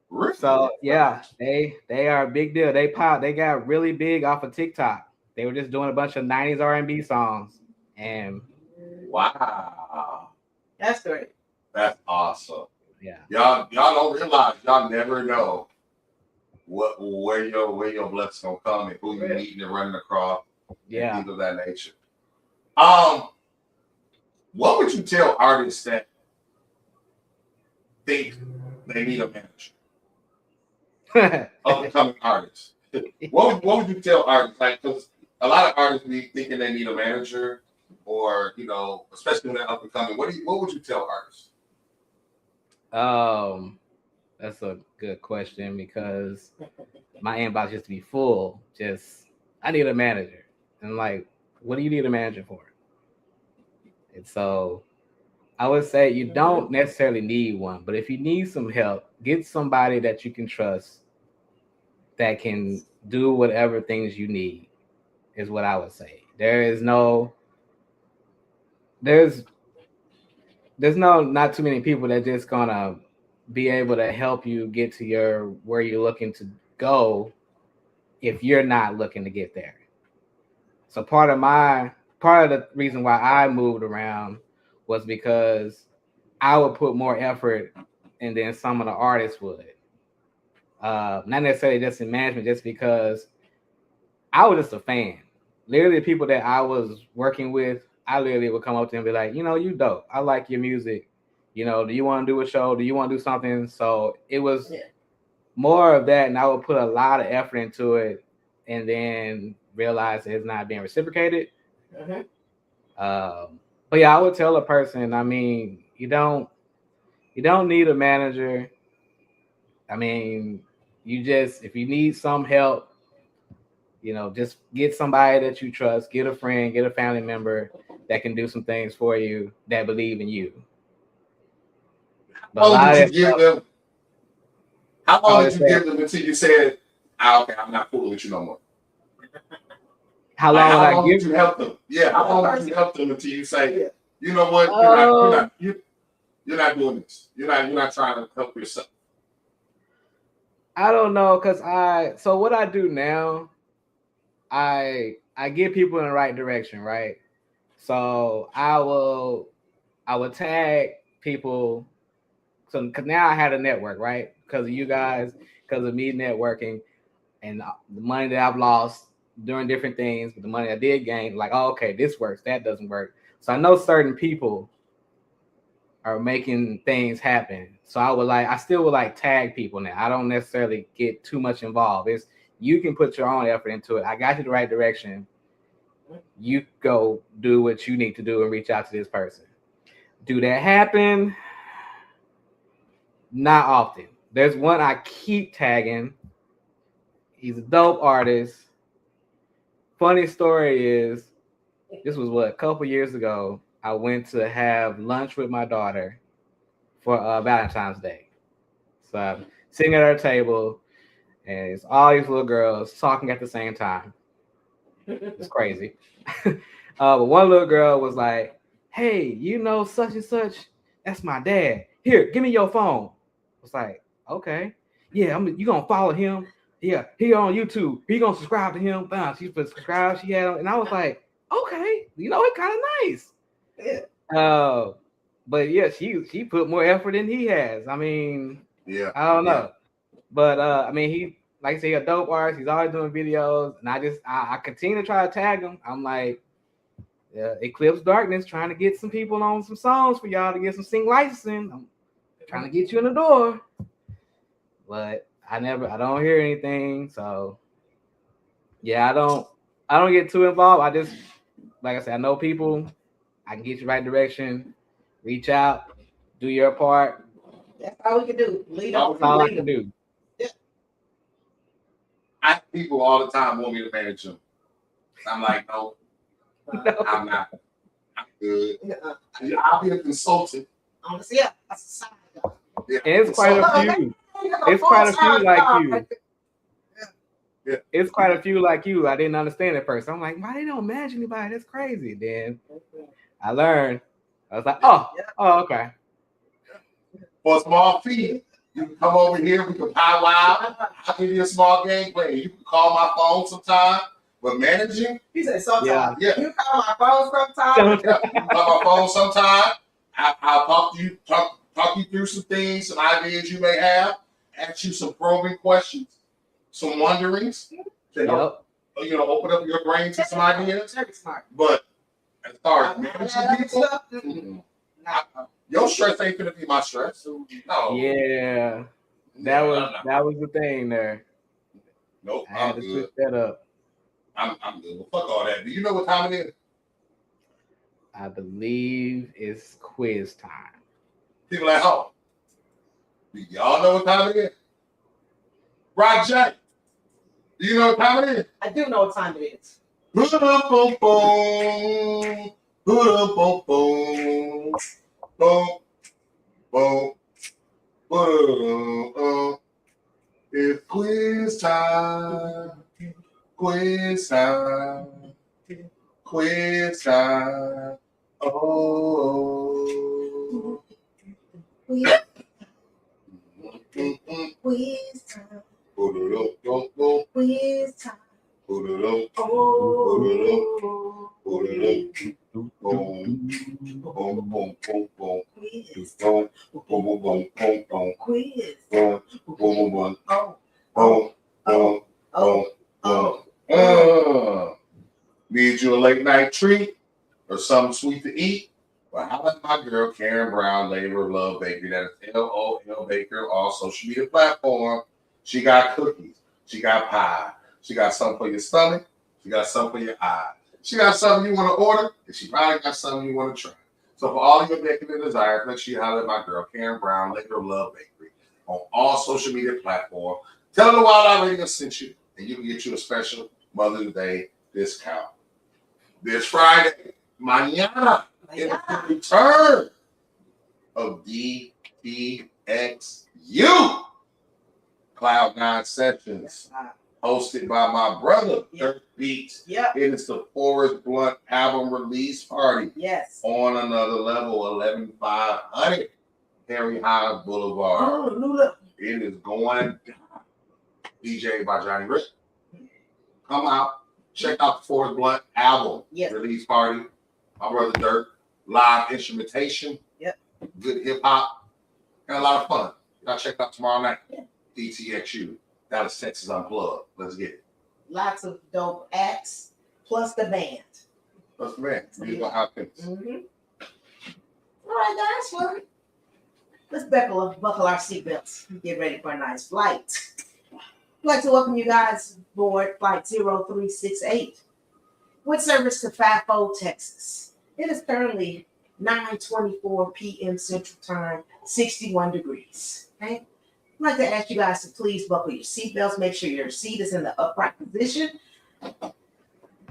Really? So yeah, they are a big deal. They got really big off of TikTok. They were just doing a bunch of 90s R&B songs. And wow. That's great. That's awesome. Yeah. Y'all don't realize, y'all never know where your blessings gonna come and who you're meeting and running across. Yeah. And things of that nature. What would you tell artists that think they need a manager? Upcoming artists. What would you tell artists? Like, because a lot of artists be thinking they need a manager, or especially when they're up and coming. What would you tell artists? That's a good question because my inbox used to be full. I need a manager. And like, what do you need a manager for? And so I would say you don't necessarily need one, but if you need some help, get somebody that you can trust that can do whatever things you need, is what I would say. There's not too many people that just gonna be able to help you get to where you're looking to go if you're not looking to get there. So part of the reason why I moved around was because I would put more effort and then some of the artists would. Not necessarily just in management, just because I was just a fan. Literally, the people that I was working with, I literally would come up to them and be like, you dope. I like your music. Do you want to do a show? Do you want to do something? So it was more of that, and I would put a lot of effort into it. And then realize it's not being reciprocated. Mhm. But yeah, I would tell a person. I mean, you don't need a manager. I mean, you just if you need some help, just get somebody that you trust, get a friend, get a family member that can do some things for you that believe in you. But a How long lot did of you that give stuff, them? How I long would did you say, give them until you said, ah, okay, I'm not fooling with you no more? how Like, long would how I long did give? you help them? Yeah, how long did you help them until you say, Yeah. you know what, Um, you're not doing this. You're not trying to help yourself. I don't know, cause so what I do now, I get people in the right direction, right? So I will tag people. So because now I had a network, right? Because of you guys, because of me networking and the money that I've lost doing different things, but the money I did gain, like, oh, okay, this works, that doesn't work. So I know certain people are making things happen. So I still would like tag people now. I don't necessarily get too much involved. It's you can put your own effort into it. I got you the right direction. You go do what you need to do and reach out to this person. Do that happen? Not often. There's one I keep tagging. He's a dope artist. Funny story is, this was what a couple years ago. I went to have lunch with my daughter for Valentine's Day. So I'm sitting at our table, and it's all these little girls talking at the same time. It's crazy. But one little girl was like, "Hey, such and such? That's my dad. Here, give me your phone." I was like, "Okay, yeah, you gonna follow him? Yeah, he on YouTube. He gonna subscribe to him." She put subscribe. She had, and I was like, "Okay, it's kind of nice." Yeah. But yeah, she put more effort than he has. I mean, Yeah. I don't Yeah. know, but I mean, he like I say, a dope artist. He's always doing videos, and I continue to try to tag him. I'm like, Eclipse Darkness, trying to get some people on some songs for y'all to get some sing licensing. I'm trying to get you in the door, but I don't hear anything. So yeah, I don't get too involved. I just, like I said, I know people. I can get you right direction. Reach out, do your part. That's all we can do. Lead All them. That's all I Lead can them. do. I people all the time want me to manage them. I'm like, no, I'm not. I'm good. I'll be a consultant. Honestly, yeah, that's a side job. Yeah. And it's quite a few. It's quite a few like you. Yeah. It's quite a few like you. I didn't understand at first. I'm like, why they don't manage anybody? That's crazy. Then I learned. I was like, oh, okay. For a small fee, you can come over here. We can powwow. I'll give you a small game plan. You can call my phone sometime. But managing, He said sometimes. Yeah. You call my phone sometime. Yeah, you can call my phone sometime. I'll talk to you, talk you through some things, some ideas you may have. Ask you some probing questions, some wonderings to help, open up your brain to some ideas. Very smart. But as far as managing people, your stress ain't gonna be my stress. No. Yeah. That was the thing there. Nope. I had to switch that up. I'm good. Well, fuck all that. Do you know what time it is? I believe it's quiz time. People at home. Do y'all know what time it is? Rock Jack. Do you know what time it is? I do know what time it is. Boom, boom, boom. Boom, boom, boom. Boom, boom. Boom. It's quiz time. Quiz time. Quiz time. Oh. Quiz time. Quiz time. Need you a late night treat or something sweet to eat? Well, how about my girl Karen Brown, Labor of Love Bakery? That is LOL Baker on all social media platform. She got cookies. She got pie. She got something for your stomach. She She got something for your eye. She got something you want to order, and she probably got something you want to try. So for all your decadent desires, make sure you holler at my girl, Karen Brown, Labor of Love Bakery, on all social media platforms. Tell her the Wild Out Radio sent you, and you can get you a special Mother's Day discount. This Friday, mañana, is the return of DPXU Cloud9 Sessions, hosted by my brother, Dirk Beats. Yep. It is the Forrest Blunt album release party. Yes. On Another Level, 11500 Harry Hines Boulevard. Oh, Lula. It is going down. DJ by Johnny Rick. Come out. Check out the Forrest Blunt album release party. My brother Dirk. Live instrumentation. Yep. Good hip hop. And a lot of fun. Y'all check out tomorrow night. Yeah. DTXU. Dallas, Texas Unplugged. Let's get it. Lots of dope acts, plus the band. Plus the band. Beautiful outfits. Mm-hmm. All right, guys. Well, let's buckle our seatbelts and get ready for a nice flight. I'd like to welcome you guys aboard Flight 0368 with service to Fafo, Texas. It is currently 9:24 p.m. Central Time, 61 degrees. Okay? I'd like to ask you guys to please buckle your seatbelts. Make sure your seat is in the upright position.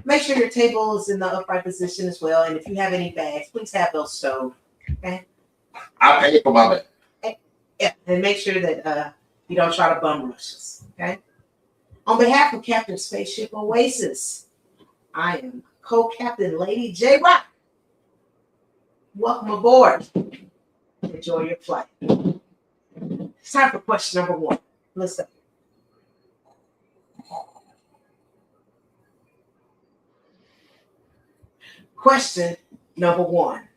Make sure your table is in the upright position as well. And if you have any bags, please have those stowed. Okay? I pay for my bag. Yeah, and make sure that you don't try to bum rush us. Okay? On behalf of Captain Spaceship Oasis, I am co-captain Lady J Rock. Welcome aboard. Enjoy your flight. It's time for question number 1. Listen. Question number 1.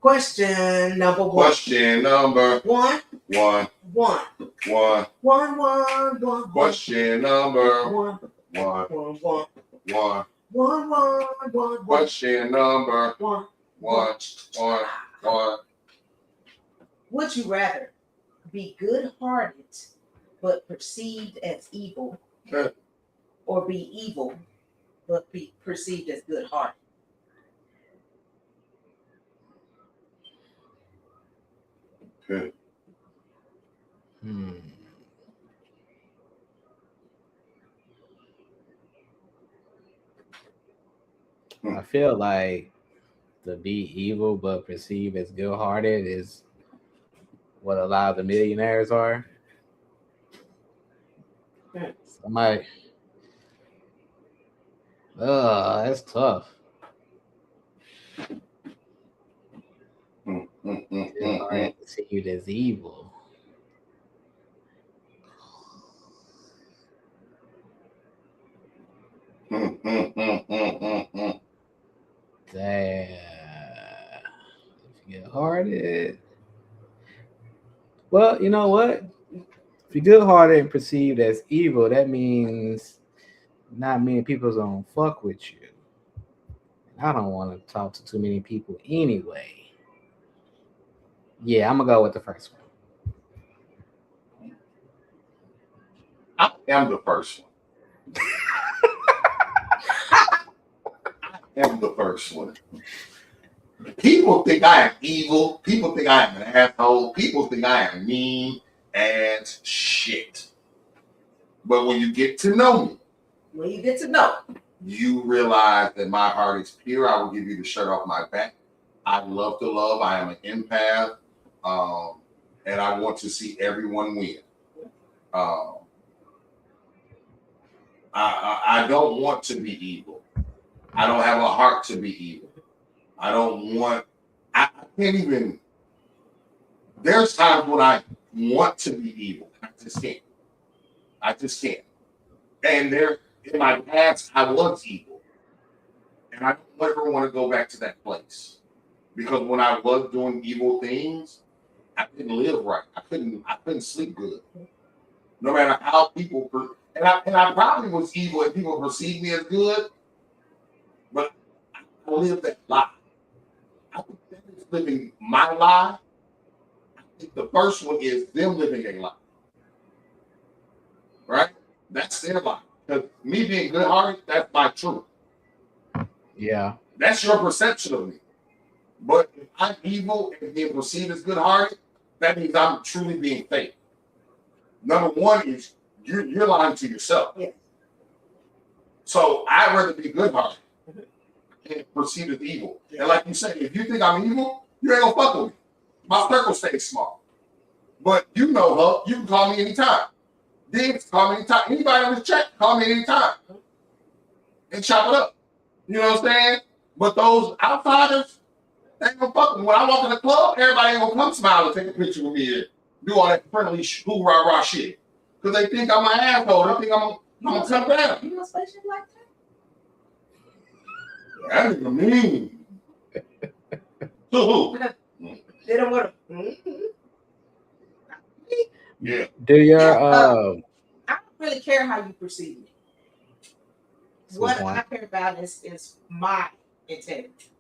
Question number 1. Question number 1. 1. 1. 1. 1. 1. 1. Question number 1. 1. 1. 1. 1. 1. 1. Question number 1. 1. 1. 1. Would you rather be good-hearted but perceived as evil, or be evil but be perceived as good-hearted? Good. I feel like to be evil but perceived as good-hearted is what a lot of the millionaires are. Somebody, that's tough. Good-hearted perceived as evil. Damn. If you get hearted. Well, you know what? If you're good-hearted and perceived as evil, that means not many people's gonna fuck with you. I don't want to talk to too many people anyway. Yeah, I'm gonna go with the first one. I am the first one. I am the first one. People think I am evil. People think I am an asshole. People think I am mean as shit. But when you get to know me, you realize that my heart is pure. I will give you the shirt off my back. I love to love. I am an empath. And I want to see everyone win. I don't want to be evil. I don't have a heart to be evil. I can't even, there's times when I want to be evil. I just can't. And in my past, I was evil. And I don't ever want to go back to that place. Because when I was doing evil things, I couldn't live right. I couldn't sleep good. No matter how people, and I probably was evil and people perceived me as good, but I lived that lie. I think that is living my lie. I think the first one is them living a lie. Right? That's their lie. Because me being good-hearted, that's my truth. Yeah. That's your perception of me. But if I'm evil and being perceived as good-hearted, that means I'm truly being fake. Number one is you're lying to yourself. Yes. So I'd rather be good-hearted and perceived as evil. Yeah. And like you said, if you think I'm evil, you ain't gonna fuck with me. My circle stays small. But you know her, you can call me anytime. Diggs, call me anytime. Anybody on this chat, call me anytime. And chop it up. You know what I'm saying? But those outsiders, they ain't gonna fuck with me. When I walk in the club, everybody ain't gonna come smile and take a picture with me and do all that friendly hoorah shit. Because they think I'm an asshole. They think I'm gonna come down. You know spaceship like that? That nigga mean. To who? They don't want to. Yeah. Do your I don't really care how you perceive me. What one. I care about is my integrity.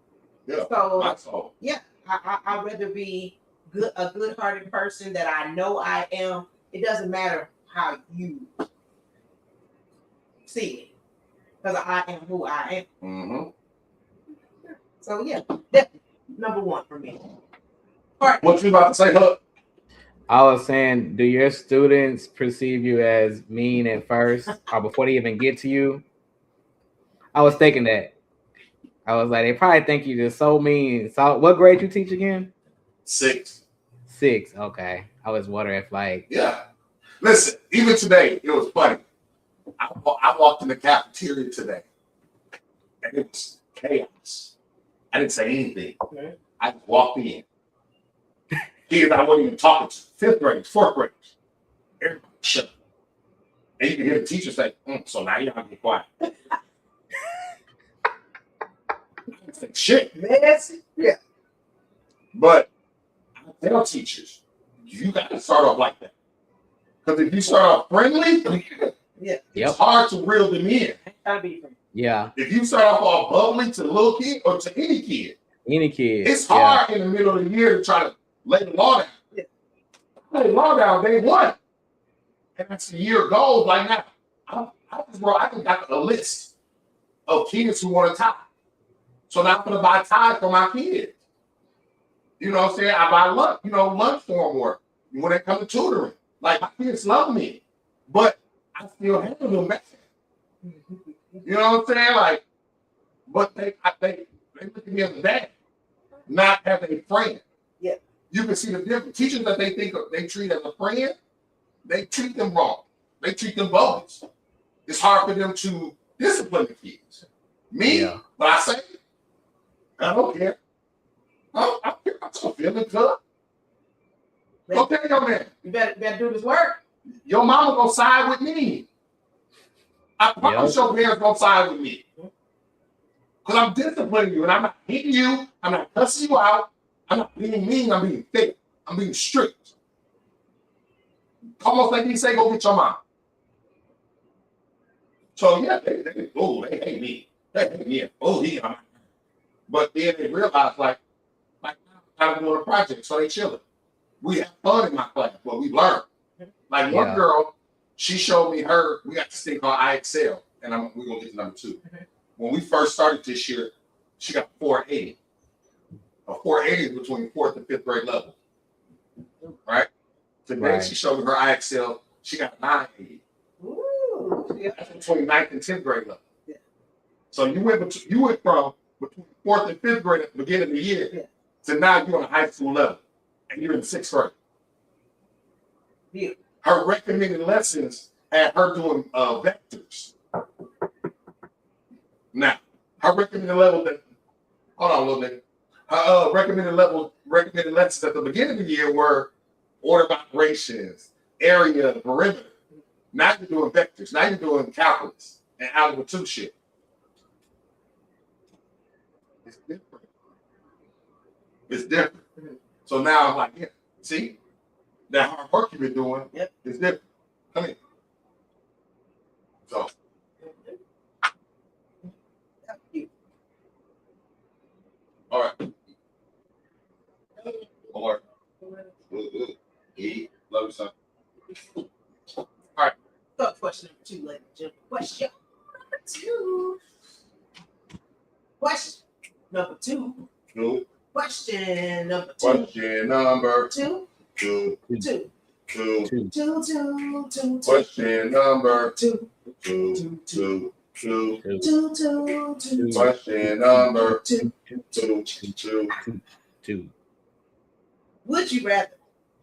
Yeah. So That's all. yeah, I'd rather be a good-hearted person that I know I am. It doesn't matter how you see it, because I am who I am. Mm-hmm. So yeah, that's number one for me. All right. What you about to say, Huck? I was saying, do your students perceive you as mean at first or before they even get to you? I was thinking that. I was like, they probably think you just so mean. So what grade you teach again? 6. 6. Okay. I was wondering if like Yeah. Listen, even today, it was funny. I walked in the cafeteria today, and it was chaos. I didn't say anything. Okay. I just walked in. Kids I wasn't even talking to. 5th graders, 4th graders. Everybody shut up. And you can hear the teacher say, so now y'all be quiet. I didn't say shit. Messy. Yeah. But I tell teachers, you got to start off like that. Because if you start off friendly, Yeah. it's hard to reel them in. Gotta be friendly. yeah, If you start off all bubbly to a little kid or to any kid, any kid. it's hard in the middle of the year to try to lay the law down. Yeah. Lay the law down day one. And that's the year goes like now. I just got a list of kids who want to tie. So now I'm going to buy ties for my kids. You know what I'm saying? I buy lunch for them or when they come to tutoring. Like, my kids love me, but I still handle them back. You know what I'm saying? Like, but they look at me as a dad, not as a friend. Yeah. You can see the difference. Teachers that they think they treat as a friend, they treat them wrong. They treat them bogus. It's hard for them to discipline the kids. Me, but I say, I don't care. I'm still feeling good. Okay, young man. You better do this work. Your mama gonna side with me. I promise your parents gonna side with me. Because I'm disciplining you and I'm not hitting you. I'm not cussing you out. I'm not being mean. I'm being thick. I'm being strict. Almost like he say, go get your mom. So yeah, they hate me. They hate me. But then they realize like I'm doing a project, so they chilling. We have fun in my class, but we learn. Like one girl, she showed me we got this thing called IXL, and we're gonna get to number 2. When we first started this year, she got 480. A 480 is between 4th and 5th grade level. Right? Today she showed me her IXL, she got 980. Ooh, yeah. That's between 9th and 10th grade level. Yeah. So you went from between 4th and 5th grade at the beginning of the year to now you're on a high school level and you're in 6th grade. Yeah. Her recommended lessons had her doing vectors. Now, her recommended level hold on a little bit. Her recommended lessons at the beginning of the year were order of operations, area, perimeter. Now you're doing vectors. Now you're doing calculus and algebra 2 shit. It's different. It's different. So now I'm like, yeah, see? That hard work you've been doing is different. Come here. So. All right. Or eat. Love you, son. All right. So question number 2, ladies and gentlemen. Question number two. Question number two. Two. Question number two. Question number Two. two. Two. Two. Two. Two. Question number Two. two. Two. Two. Two. Question number Two. two. Would you rather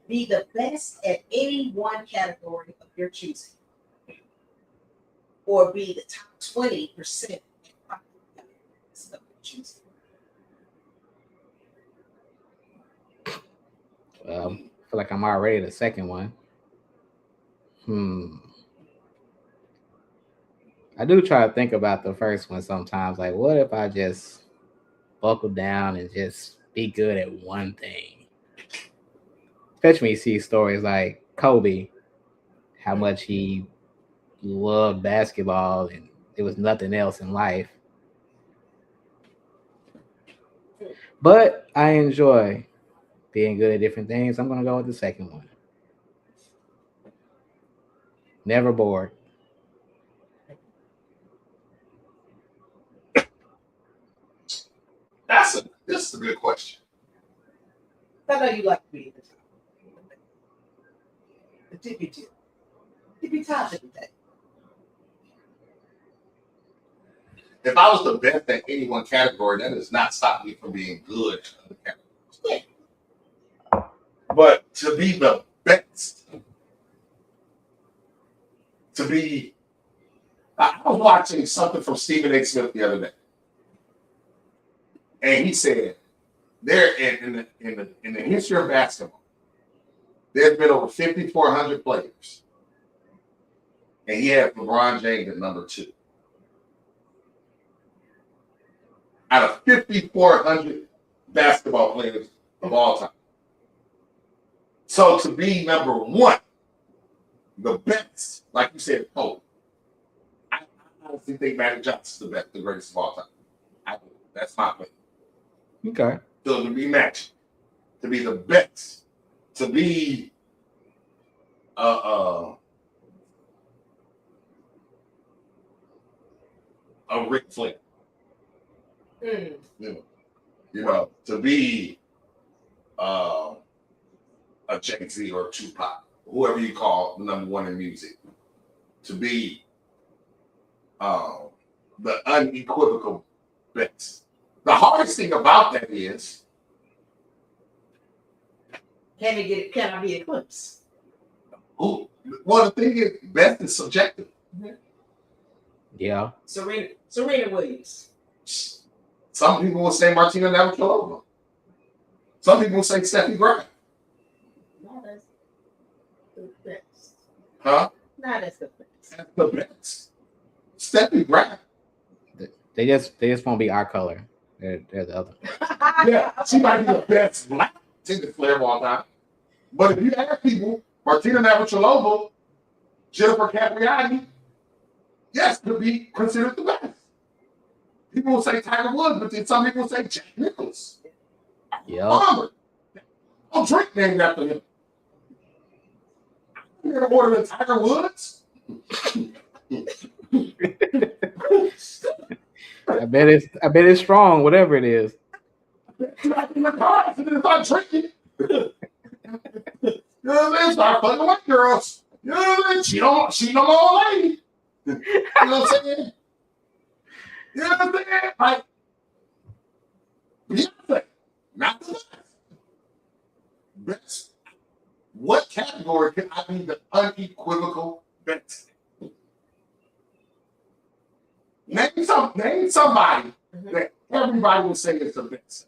be the best at any one category of your choosing, or be the top 20% at five categories of your choosing? I feel like I'm already the second one. I do try to think about the first one sometimes. Like, what if I just buckle down and just be good at one thing? Especially when you see stories like Kobe, how much he loved basketball and there was nothing else in life. But I enjoy being good at different things. I'm going to go with the second one. Never bored. This is a good question. I know you like to be at the top. The tippy top of the day. If I was the best at any one category, that does not stop me from being good at other categories. Yeah. But to be the best, I was watching something from Stephen A. Smith the other day, and he said, there in the history of basketball, there's been over 5,400 players, and he had LeBron James at number 2. Out of 5,400 basketball players of all time. So to be number 1, the best, like you said, I honestly think Magic Johnson's the greatest of all time. That's my opinion. Okay. So to be Magic, to be the best, to be a Ric Flair. You know, to be a Jay-Z or Tupac, whoever you call number 1 in music, to be the unequivocal best. The hardest thing about that is, Can I be eclipsed? well, the thing is, best is subjective. Yeah. Serena Williams. Some people will say Martina Navratilova. Some people will say Steffi Graf. Not as the best. Huh? Not as the best. That's the best. Steffi Graf. They just won't be our color. They're the other. Yeah, she might be the best black tennis player of all time. But if you ask people, Martina Navratilova, Jennifer Capriati, yes, could be considered the best. People will say Tiger Woods, but then some people will say Jack Nicklaus. Yeah. I'll drink named after him. You gonna order the Tiger Woods? I bet it's strong, whatever it is. In the car, and then start drinking. You know what I'm saying? Start fucking white girls. You know what I'm saying? She no more lady. You know what I'm saying? You know what I'm saying? Like, Beyonce, not the best. Best. What category can I be the unequivocal best? Name somebody that everybody will say is the best.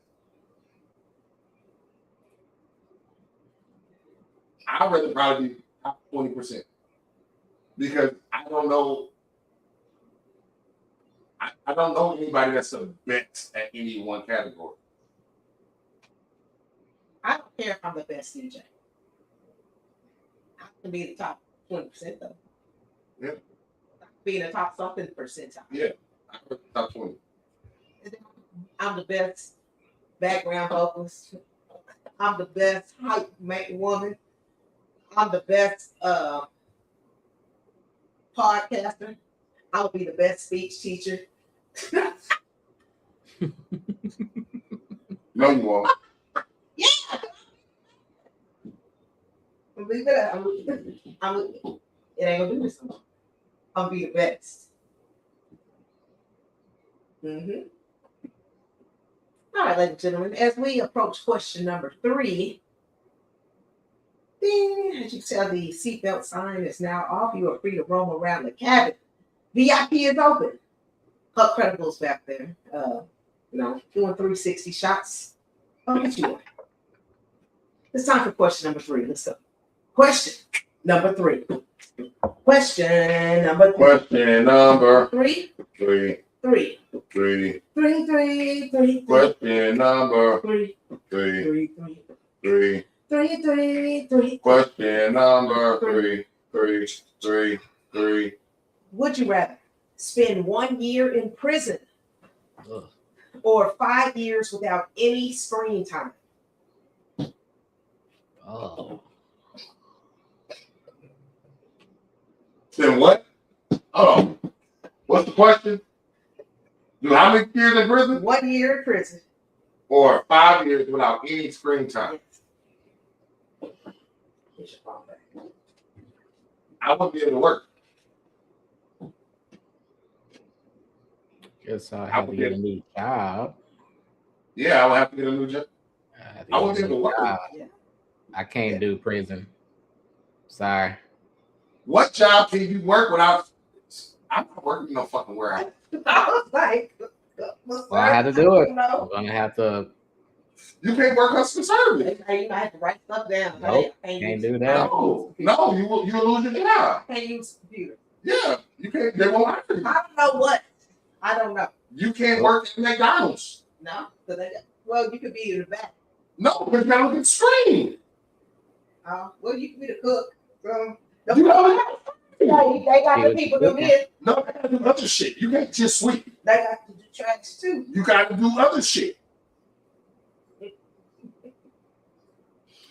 I'd rather probably be top 20% because I don't know anybody that's the best at any one category. I don't care if I'm the best DJ. I can be the top 20% though. Yeah. Be in the top something percentile. Yeah, I'm top 20. I'm the best background vocalist. I'm the best hype woman. I'm the best podcaster. I'll be the best speech teacher. No, you won't. Yeah. Believe it. It ain't gonna do this. I'll be the best. Mm-hmm. All right, ladies and gentlemen, as we approach question number 3, ding, as you can tell, the seatbelt sign is now off. You are free to roam around the cabin. VIP is open. Huckcredible's back there, doing 360 shots. Look at you. It's time for question number 3. Let's go. Question number 3. Question number 3. Question number 3. 3. 3. 3. 3. 3. 3. Question number 3. 3. 3. 3. 3. 3. 3. Question number 3. 3. 3. 3. Would you rather spend 1 year in prison Ugh. or 5 years without any screen time? Oh. Then what? Oh, what's the question? Do how many years in prison? 1 year in prison. Or 5 years without any screen time? Get your phone back. I wouldn't be able to work. Guess I have to get a new job. Yeah, I would have to get a new job. I wouldn't be able to work. Yeah. I can't do prison. Sorry. What job can you work without? I'm not working in no fucking warehouse. I was like, Well, I had to do it. No. I'm gonna have to. You can't work customer service. You might have to write stuff down. Nope, can't do that. No, you will lose your job. Can't use the computer. Yeah, you can't. They won't hire you. I don't know what. I don't know. You can't work at McDonald's. No. Well, you could be in the back. No, because you gotta look at the screen. Well, you could be the cook. You know, They got the people do this. no, they gotta do other shit. You can't just sweep. They got to do tracks too. You gotta do other shit.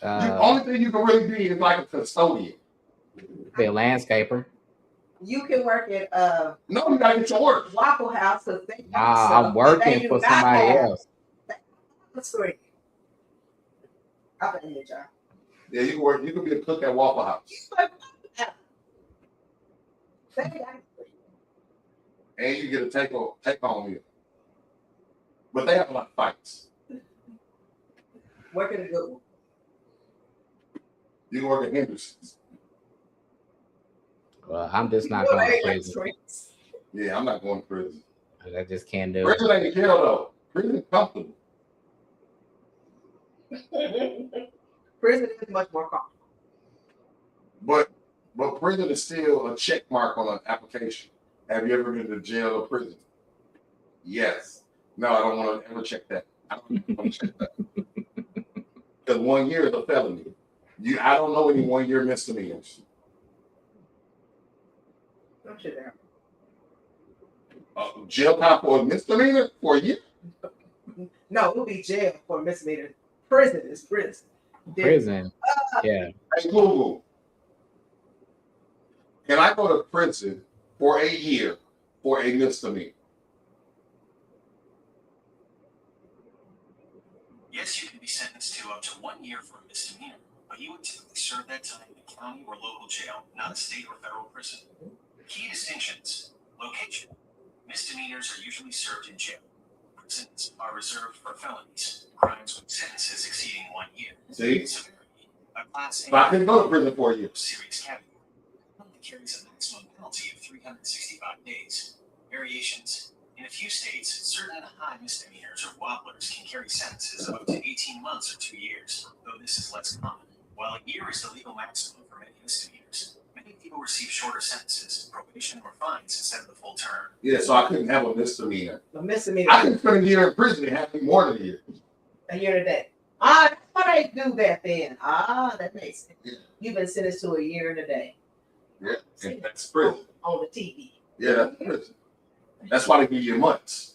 The only thing you can really be is like a custodian. Be a landscaper. You can work at No, you gotta get your work. Waffle House because they. Nah, I'm working for somebody else. That's great. I'll be in your job. Yeah, you can work. You can be a cook at Waffle House, and you get a take home meal. But they have a lot of fights. Work at a good one. You can work at Henderson's. Well, I'm just not going to prison. Yeah, I'm not going to prison. I just can't do it. Prison ain't jail though. Prison is comfortable. Prison is much more comfortable. But prison is still a check mark on an application. Have you ever been to jail or prison? Yes. No, I don't want to ever check that. I don't want to check that. Because 1 year is a felony. I don't know any 1 year misdemeanors. I'm sure there. Jail time for a misdemeanor for a year? No, it'll be jail for a misdemeanor. Prison is prison. Prison. Yeah. Hey, Google. Can I go to prison for a year for a misdemeanor? Yes, you can be sentenced to up to 1 year for a misdemeanor, but you would typically serve that time in a county or local jail, not a state or federal prison. Key distinctions. Location. Misdemeanors are usually served in jail. Prisons are reserved for felonies, crimes with sentences exceeding 1 year. See? Severity. A class But I can go to prison for a year. serious category. It carries a maximum penalty of 365 days. Variations. In a few states, certain high misdemeanors or wobblers can carry sentences of up to 18 months or 2 years, though this is less common. While a year is the legal maximum for many misdemeanors, many people receive shorter sentences, probation, or fines instead of the full term. Yeah, so I couldn't have a misdemeanor. A misdemeanor. I can spend a year in prison and have me more than a year. A year a day. That's why they do that then. That makes sense. Yeah. You've been sentenced to a year and a day. Yeah, and that's prison. On the TV. Yeah, that's prison. That's why they give you months.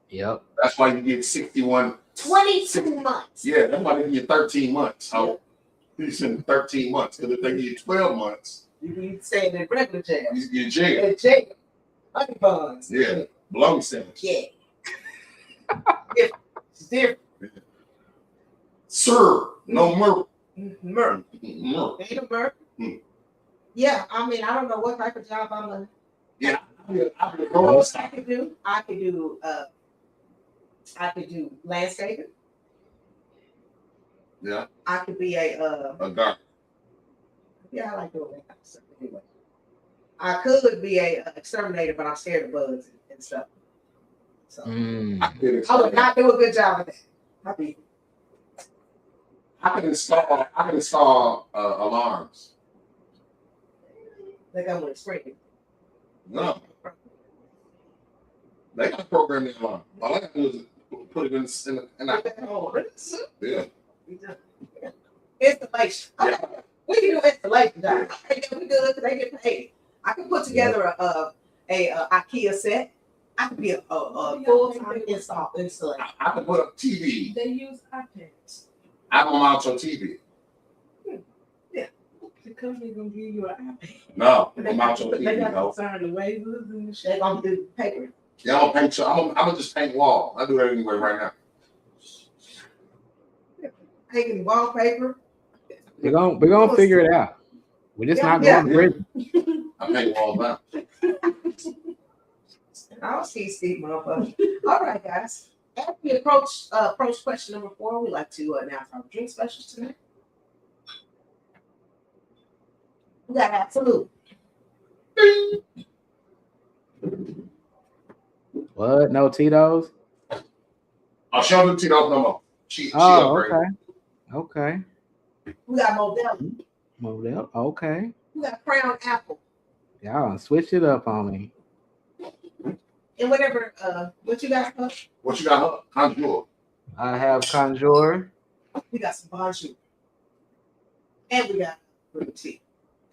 Yep. That's why you get 61. 22 months. Yeah, that's why they give you 13 months. So you send 13 months. Because if they give you 12 months, You be saying in regular jam. You get jiggy. And jam. Honey buns. Yeah. Bologna sandwich. Yeah. It's different. Sir, no murk. Murk. Murk. Ain't a murk. Hmm. Yeah, I mean, I don't know what type of job I'm gonna. Yeah. I could do. I could do landscaping. Yeah. I could be a gardener. yeah, I like doing that kind of stuff anyway. I could be a exterminator, but I'm scared of bugs and stuff. So I would not do a good job of that. I can install alarms. Like I'm with screen. No. They got to program the alarm. All I got to do is put it in the yeah. Installation. Okay. Yeah. We can do installation jobs. Okay, yeah, we good because they get paid. I can put together a IKEA set. I could be a full-time installer. I can put up TV. They use iPads. I don't mount your TV. Yeah. The company gonna give you an iPad. No, I don't mount your They TV. got No. concerned the waivers and the They shit. gonna do paper. Yeah, I'm gonna paint. I'm gonna just paint wall. I do that anyway right now. Painting wallpaper. We're gonna figure it out. We're just not going to prison. I paint walls now. I'll see Steve motherfucker. All right, guys. As we approach question number 4, we'd like to announce our drink specials tonight. We got Absolute. What? No Tito's? I'll show them Tito's no more. She Oh, upgraded. okay. We got Modelo. Model. Okay. We got Crown Apple. Y'all switch it up on me. And whatever, what you got? What you got? Conjure. I have Conjure. We got some Bonjour. And we got green tea.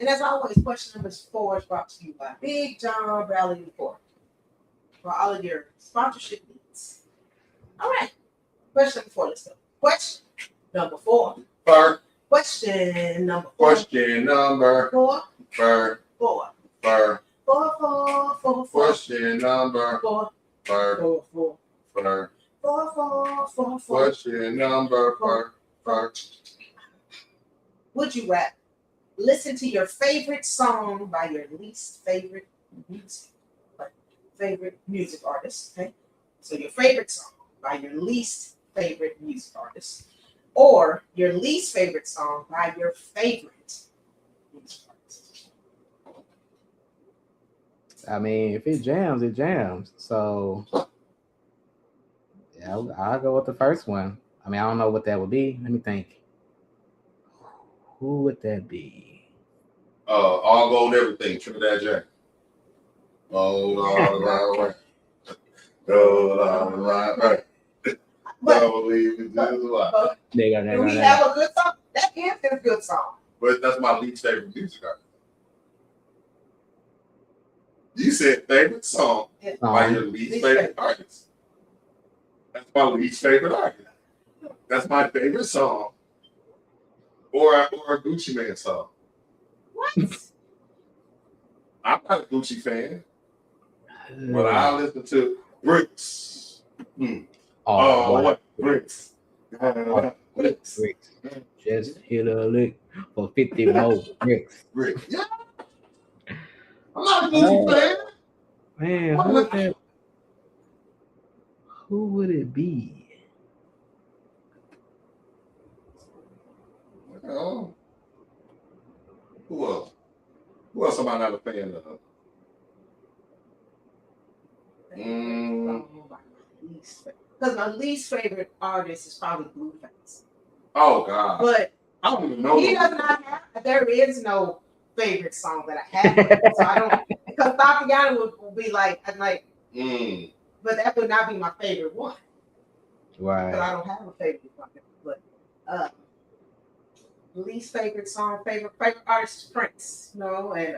And as always, question number 4 is brought to you by Big John Bradley IV for all of your sponsorship needs. All right. Question number 4. Let's go. Question number 4. Question number 4. Question number 4. 4. 4. 4. 4. 4. 4. 4. Question number 4. 4. 4. 4. 4. 4. 4. 4. 4. Question number 4. 4. Would you rather listen to your favorite song by your least favorite music artist? Okay, so your favorite song by your least favorite music artist, or your least favorite song by your favorite music artist? I mean, if it jams, it jams. So yeah, I'll go with the first one. I mean, I don't know what that would be. Let me think. Who would that be? All gold everything. Trinidad Jack. Gold all right. Gold all right. Don't leave me just alive. Do we have a good song? That is a good song. But that's my least favorite music artist. You said favorite song by your least favorite artist. That's my least favorite artist. That's my favorite song. Or a Gucci Man song. What? I'm not a Gucci fan, but I listen to Bricks. What? Bricks. Bricks. Just hit a lick for 50 more bricks. Bricks. Yeah. I'm not a Gucci fan. Man, who would it be? Oh. Who else? Who else am I not a fan of? Because my least favorite artist is probably Blueface. Oh God. But I don't even know. he does not have. There is no favorite song that I have. So I don't. Because Tatiana would be like, I'm like, but that would not be my favorite one. Right. Because I don't have a favorite one. But least favorite song, favorite artist is Prince, you know, and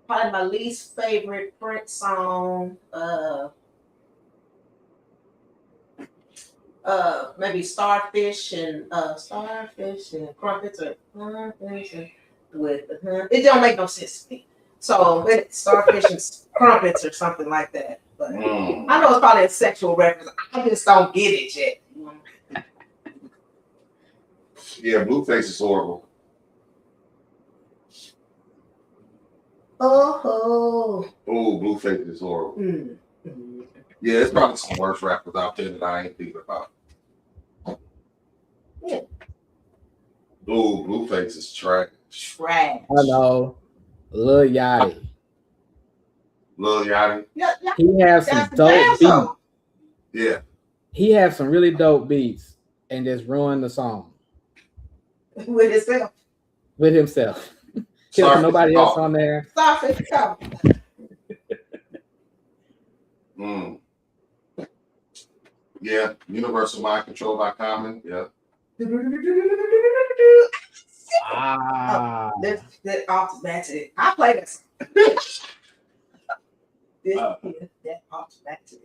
probably my least favorite Prince song, maybe Starfish and Crumpets or Starfish and with it don't make no sense to me. So starfish and crumpets or something like that. But I know it's probably a sexual reference. I just don't get it yet. Yeah, Blueface is horrible. Oh. Oh, Blueface is horrible. Yeah, it's probably some worse rappers out there that I ain't thinking about. Yeah. Oh, Blueface is trash. Trash. I know. Lil Yachty. Lil Yachty. Yeah. He has some dope beats. Yeah. He has some really dope beats and just ruined the song. With himself. With himself. Can't nobody else on there. Starfish come. Yeah, Universal Mind Control by Common. Yeah. That automatic. I play this. That automatic.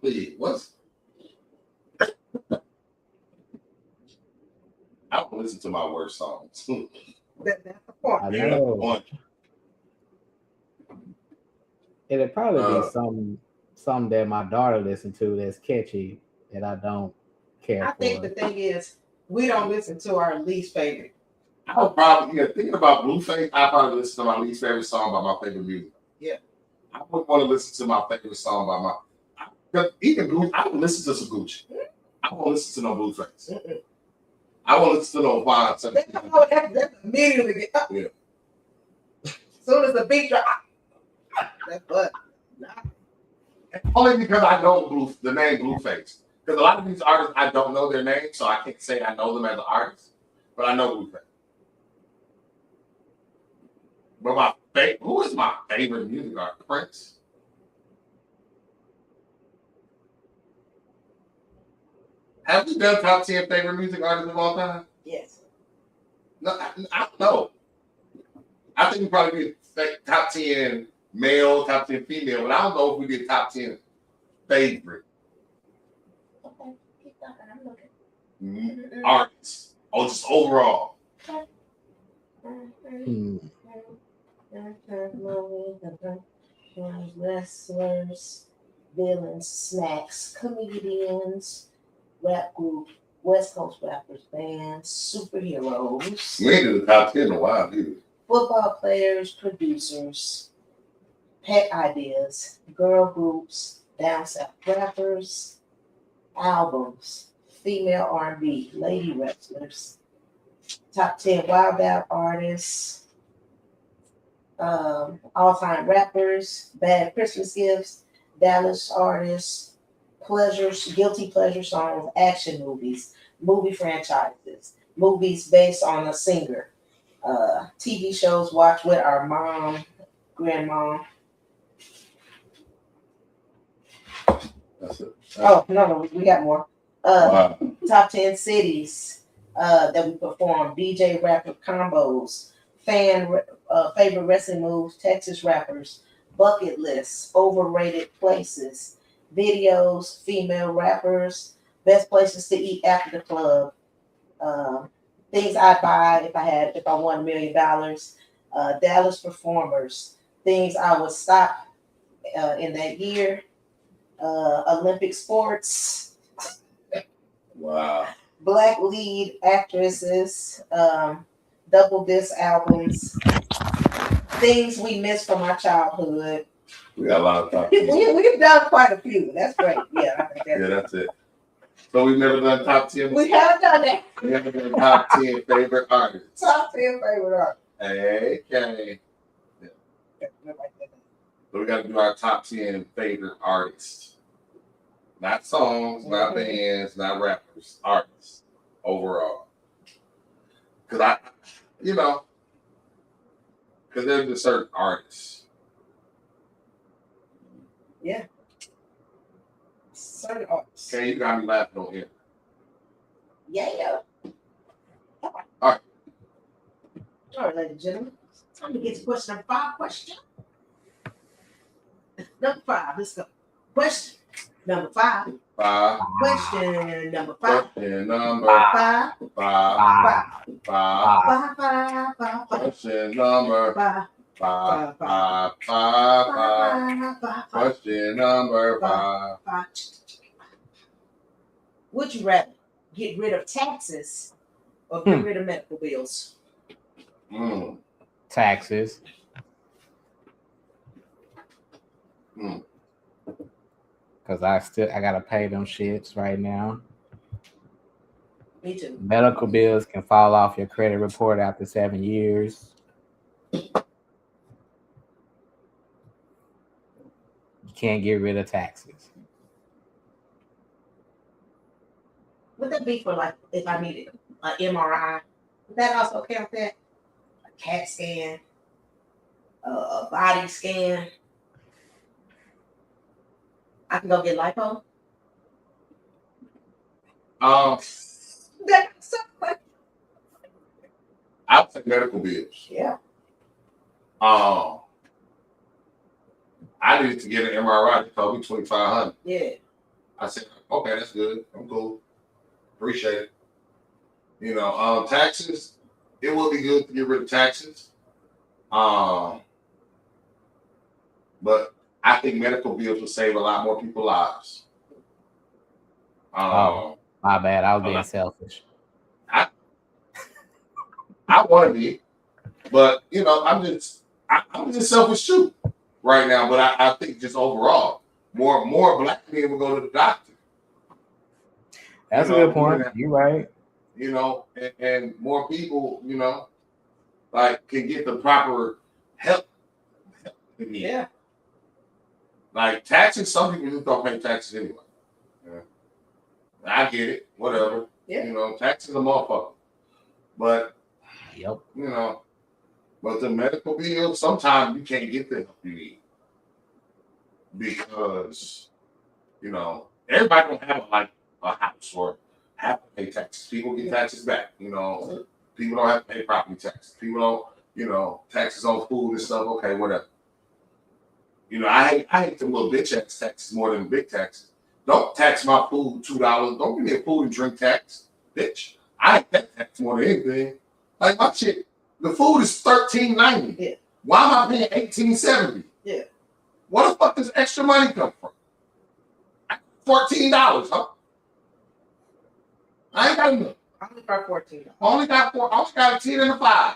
Please, what's? I don't listen to my worst songs. That's the point. I know. It'd probably be some that my daughter listens to that's catchy that I don't care for. I think the thing is, we don't listen to our least favorite. I would probably, thinking about Blueface, I probably listen to my least favorite song by my favorite music. Yeah. I wouldn't want to listen to my favorite song by my. Because even Gucci, I would listen to some Gucci. I won't listen to no Blueface. I won't listen to no Vine. That's immediately get up. Yeah. As soon as the beat drop, that's what. Only because I know the name Blueface. Because a lot of these artists, I don't know their names, so I can't say I know them as an artist. But I know Blueface. But who is my favorite music artist? Prince. Have we done top 10 favorite music artists of all time? Yes. No, I don't know. I think we probably did top 10 male, top 10 female, but I don't know if we did top 10 favorite. Okay, keep talking. I'm looking. Artists. Oh, just overall. Wrestlers, villains, snacks, comedians, rap group, West Coast rappers, bands, superheroes. We ain't did the top 10 in a while, either. Football players, producers, pet ideas, girl groups, down south rappers, albums, female R&B, lady wrestlers, top 10 wild out artists, all-time rappers, bad Christmas gifts, Dallas artists, pleasures, guilty pleasure songs, action movies, movie franchises, movies based on a singer, TV shows watched with our mom, grandma. That's it. Oh, no, we got more. Wow. Top 10 cities that we perform, DJ rapper combos, favorite wrestling moves, Texas rappers, bucket lists, overrated places, videos, female rappers, best places to eat after the club, things I'd buy if I won $1 million, Dallas performers, things I would stop in that year, Olympic sports. Wow. Black lead actresses, double disc albums, things we missed from our childhood. We got a lot of top 10. We've done quite a few. That's great. Yeah, I think That's it. So we've never done top 10. We haven't done that. We haven't done top 10 favorite artists. Top 10 favorite artists. Okay. Yeah. So we got to do our top 10 favorite artists. Not songs, not bands, not rappers, artists overall. Because because there's just certain artists. Yeah. Certain artists. Okay, you got me laughing on here. Yeah. All right. All right, ladies and gentlemen. Time to get to question number 5. Question number 5. Let's go. Question number 5. Five. Question number 5. Question number 5. 5. 5. 5. 5. 5. 5. Question number 5. 5. 5. 5. 5. 5. Question number 5. 5. Would you rather get rid of taxes or get rid of medical bills? Taxes. Because I gotta pay them shits right now. Me too. Medical bills can fall off your credit report after 7 years. You can't get rid of taxes. Would that be for like if I needed an MRI? Would that also count that? A CAT scan, a body scan. I can go get lipo. That's so funny. I would say medical bills. Yeah. I needed to get an MRI. They told me $2,500. Yeah. I said, okay, that's good. I'm cool. Appreciate it. You know, taxes. It would be good to get rid of taxes. But I think medical bills will save a lot more people's lives. My bad. I was being selfish. I want to be, but you know, I'm just selfish too right now. But I think just overall, more black men will go to the doctor. That's a good point. You're right. You know, and more people, you know, like can get the proper help. Yeah. Like taxes, some people just don't pay taxes anyway. Yeah. I get it, whatever. Yeah. You know, taxes are motherfucker. But Yep. you know, but the medical bill, sometimes you can't get the help you need. Because, you know, everybody don't have a house or have to pay taxes. People get taxes back, you know. People don't have to pay property taxes. People don't, you know, taxes on food and stuff, okay, whatever. You know, I hate them little bitch ass taxes more than big taxes. Don't tax my food $2. Don't give me a food and drink tax, bitch. I hate that tax more than anything. Like my shit, the food is $13.90. Yeah. Why am I paying $18.70? Yeah. Where the fuck does extra money come from? $14, huh? I ain't got enough. I only got 14. I only got a 10 and a 5.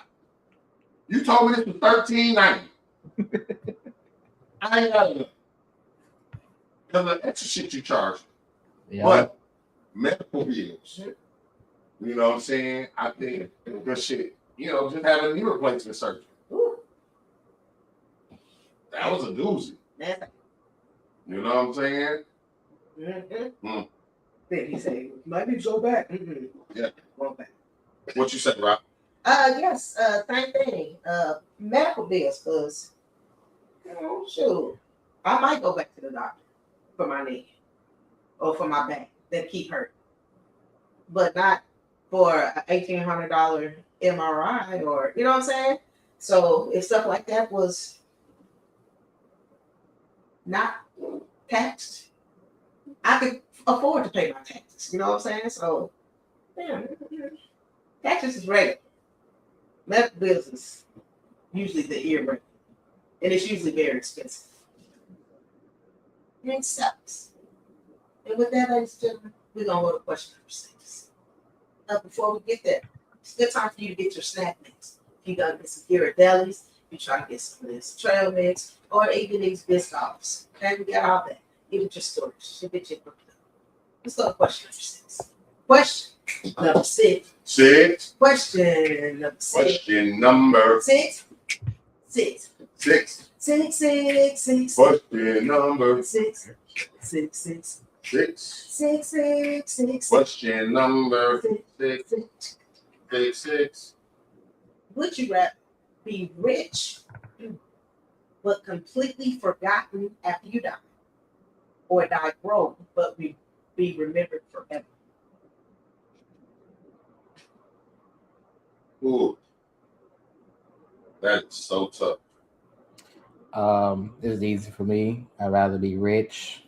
You told me this was $13.90. I ain't got enough. Because the extra shit you charge. Yeah. But medical bills, you know what I'm saying? I think good shit. You know, just having a knee replacement surgery. Ooh. That was a doozy. That's You know what I'm saying? Then he said, might need to go back. Yeah. Go back. What you said, Rob? Yes, same thing. Medical bills, because, you know, shoot, I might go back to the doctor for my knee or for my back that keep hurting, but not for an $1,800 MRI or, you know what I'm saying? So if stuff like that was not taxed, I could afford to pay my taxes. You know what I'm saying? So, yeah, taxes is regular. Medical bills is usually the irregular, and it's usually very expensive. And it sucks. And with that, ladies and gentlemen, we're going to go to question number 6. Before we get there, it's a good time for you to get your snack mix. If you got to get some Ghirardellis, you try to get some of this trail mix, or even these Biscoffs. Okay, we got all that. Even your storage. Should get you hooked up. Let's go to question number 6. Question number 6. 6. Question number 6. Question number 6. 6. 6. 6, 6, 6. Question number 6, 6, 6. 6. 6, 6, 6. Question number 6. 6. 6. 6. Would you rather be rich but completely forgotten after you die, or die broke but be remembered forever? Ooh, that's so tough. This is easy for me. I'd rather be rich,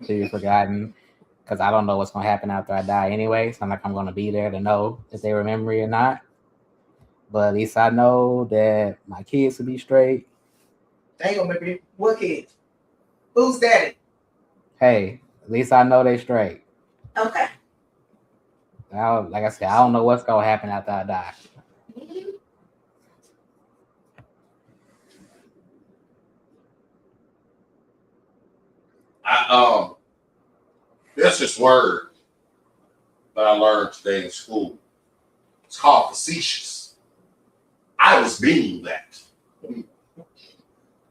be forgotten, because I don't know what's gonna happen after I die anyway. It's not like I'm gonna be there to know if they remember me or not. But at least I know that my kids will be straight. They ain't gonna remember you. What kid? Who's daddy? Hey, at least I know they straight. Okay. Like I said, I don't know what's gonna happen after I die. There's this word that I learned today in school. It's called facetious. I was being that.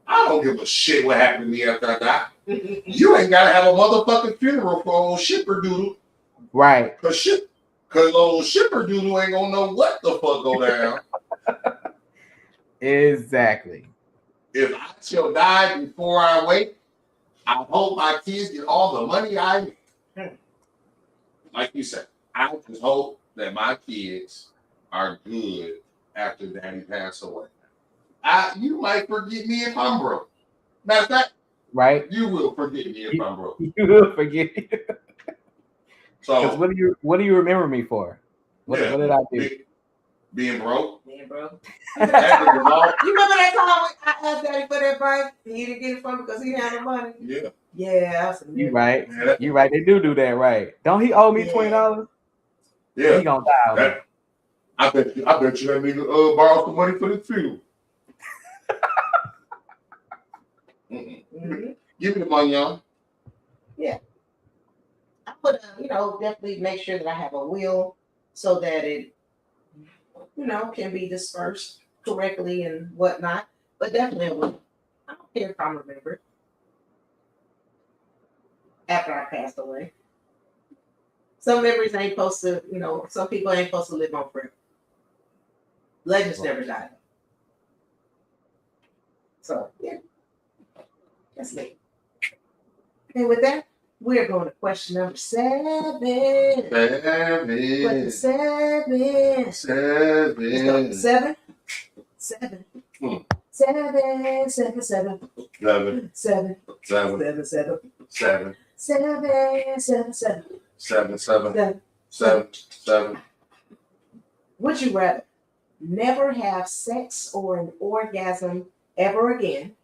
I don't give a shit what happened to me after I die. You ain't gotta have a motherfucking funeral for old Shipperdoodle. Right. Cause old Shipperdoodle ain't gonna know what the fuck go down. Exactly. If I shall die before I wake, I hope my kids get all the money I need. Like you said, I just hope that my kids are good after daddy passed away. You might forget me if I'm broke. Matter of fact, right? You will forget me if I'm broke. You will forget. So what do you remember me for? What did I do? Being broke. Being broke. You remember that time I asked Daddy for that bike? He didn't get it from me because he didn't have no money. Yeah. Yeah, you right. You right. They do that, right? Don't he owe me $20? Yeah. He gonna die on me. I bet you that nigga borrowed some money for the fuel. Mm-hmm. Give me the money, y'all. Yeah. I put definitely make sure that I have a will so that it, can be dispersed correctly and whatnot. But definitely a will. I don't care if I'm remembered after I passed away. Some memories ain't supposed to, some people ain't supposed to live on forever. Legends never die. So, yeah. That's me. And with that, we're going to question number 7. Question 7. 7. 7. 7. 7. 7. 7. 7. 7. 7. 7. 7. 7. 7. 7. Would you rather never have sex or an orgasm ever again?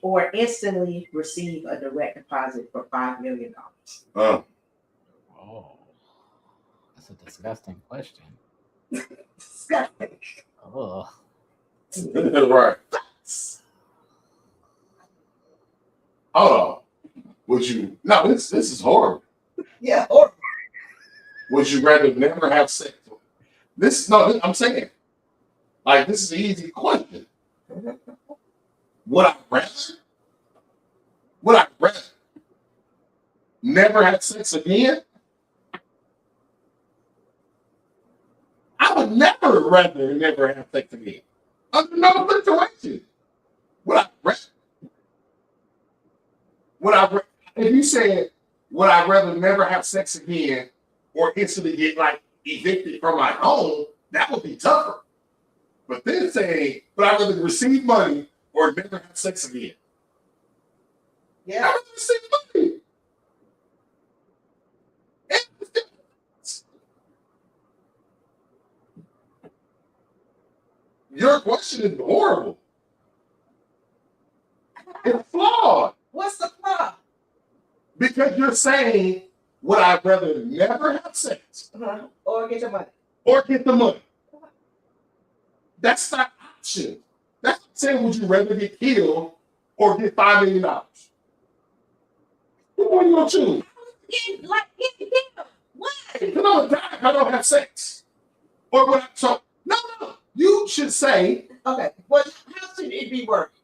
Or instantly receive a direct deposit for $5 million? Oh, that's a disgusting question. Disgusting. Oh, right. Hold on. Would you? No, this is horrible. Yeah, horrible. Would you rather never have sex? I'm saying, like, this is an easy question. Would I rather never have sex again? I would never rather never have sex again. Under no situation. If you said, would I rather never have sex again or instantly get evicted from my home, that would be tougher. But then saying, but I'd rather receive money or never have sex again. Yeah. I would receive money. Your question is horrible. It's flawed. What's the flaw? Because you're saying, would I rather never have sex? Or get your money. Or get the money? That's not option. That's saying, would you rather get killed or get $5 million? What are you going to choose? Getting killed. What? Because I'm going to die if I don't have sex. Or would I? So, no. You should say. Okay. Well, how should it be working?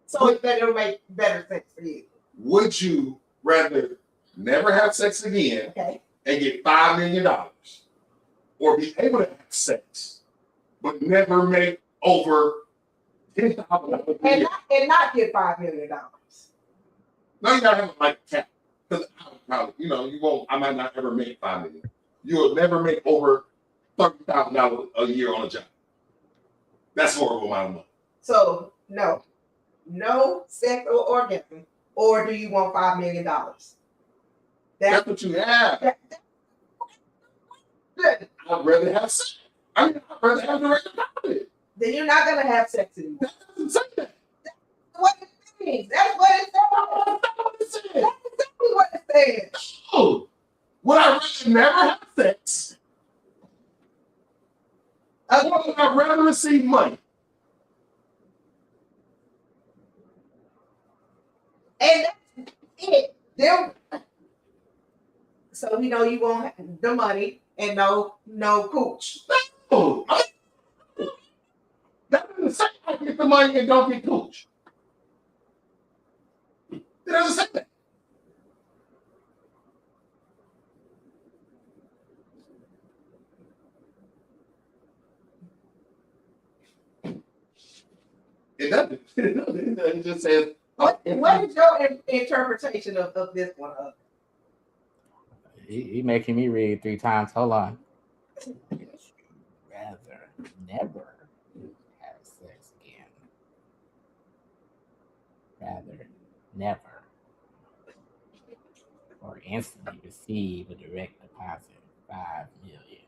So it'll make better sense for you. Would you rather never have sex again and get $5 million, or be able to have sex but never make over $10,000 a year? And not get $5 million. No, you gotta have a cap. Because you won't. I might not ever make $5 million. You will never make over $30,000 a year on a job. That's horrible amount of money. So no sex or orgasm or do you want $5 million? That's what you have. I'd rather have sex. I'd rather have the right about it. Then you're not gonna have sex anymore. That doesn't say that. What it means? That's what it says. That's what it said. That's exactly what it says. Oh, would I rather never have sex? Or would I rather receive money? And that's it. Them. So you won't have the money and no cooch. No. That doesn't say I get the money and don't get cooch. It doesn't say that. It doesn't. It just says. What is your interpretation of this one? He making me read 3 times. Hold on. Rather never have sex again. Rather never. Or instantly receive a direct deposit of $5 million.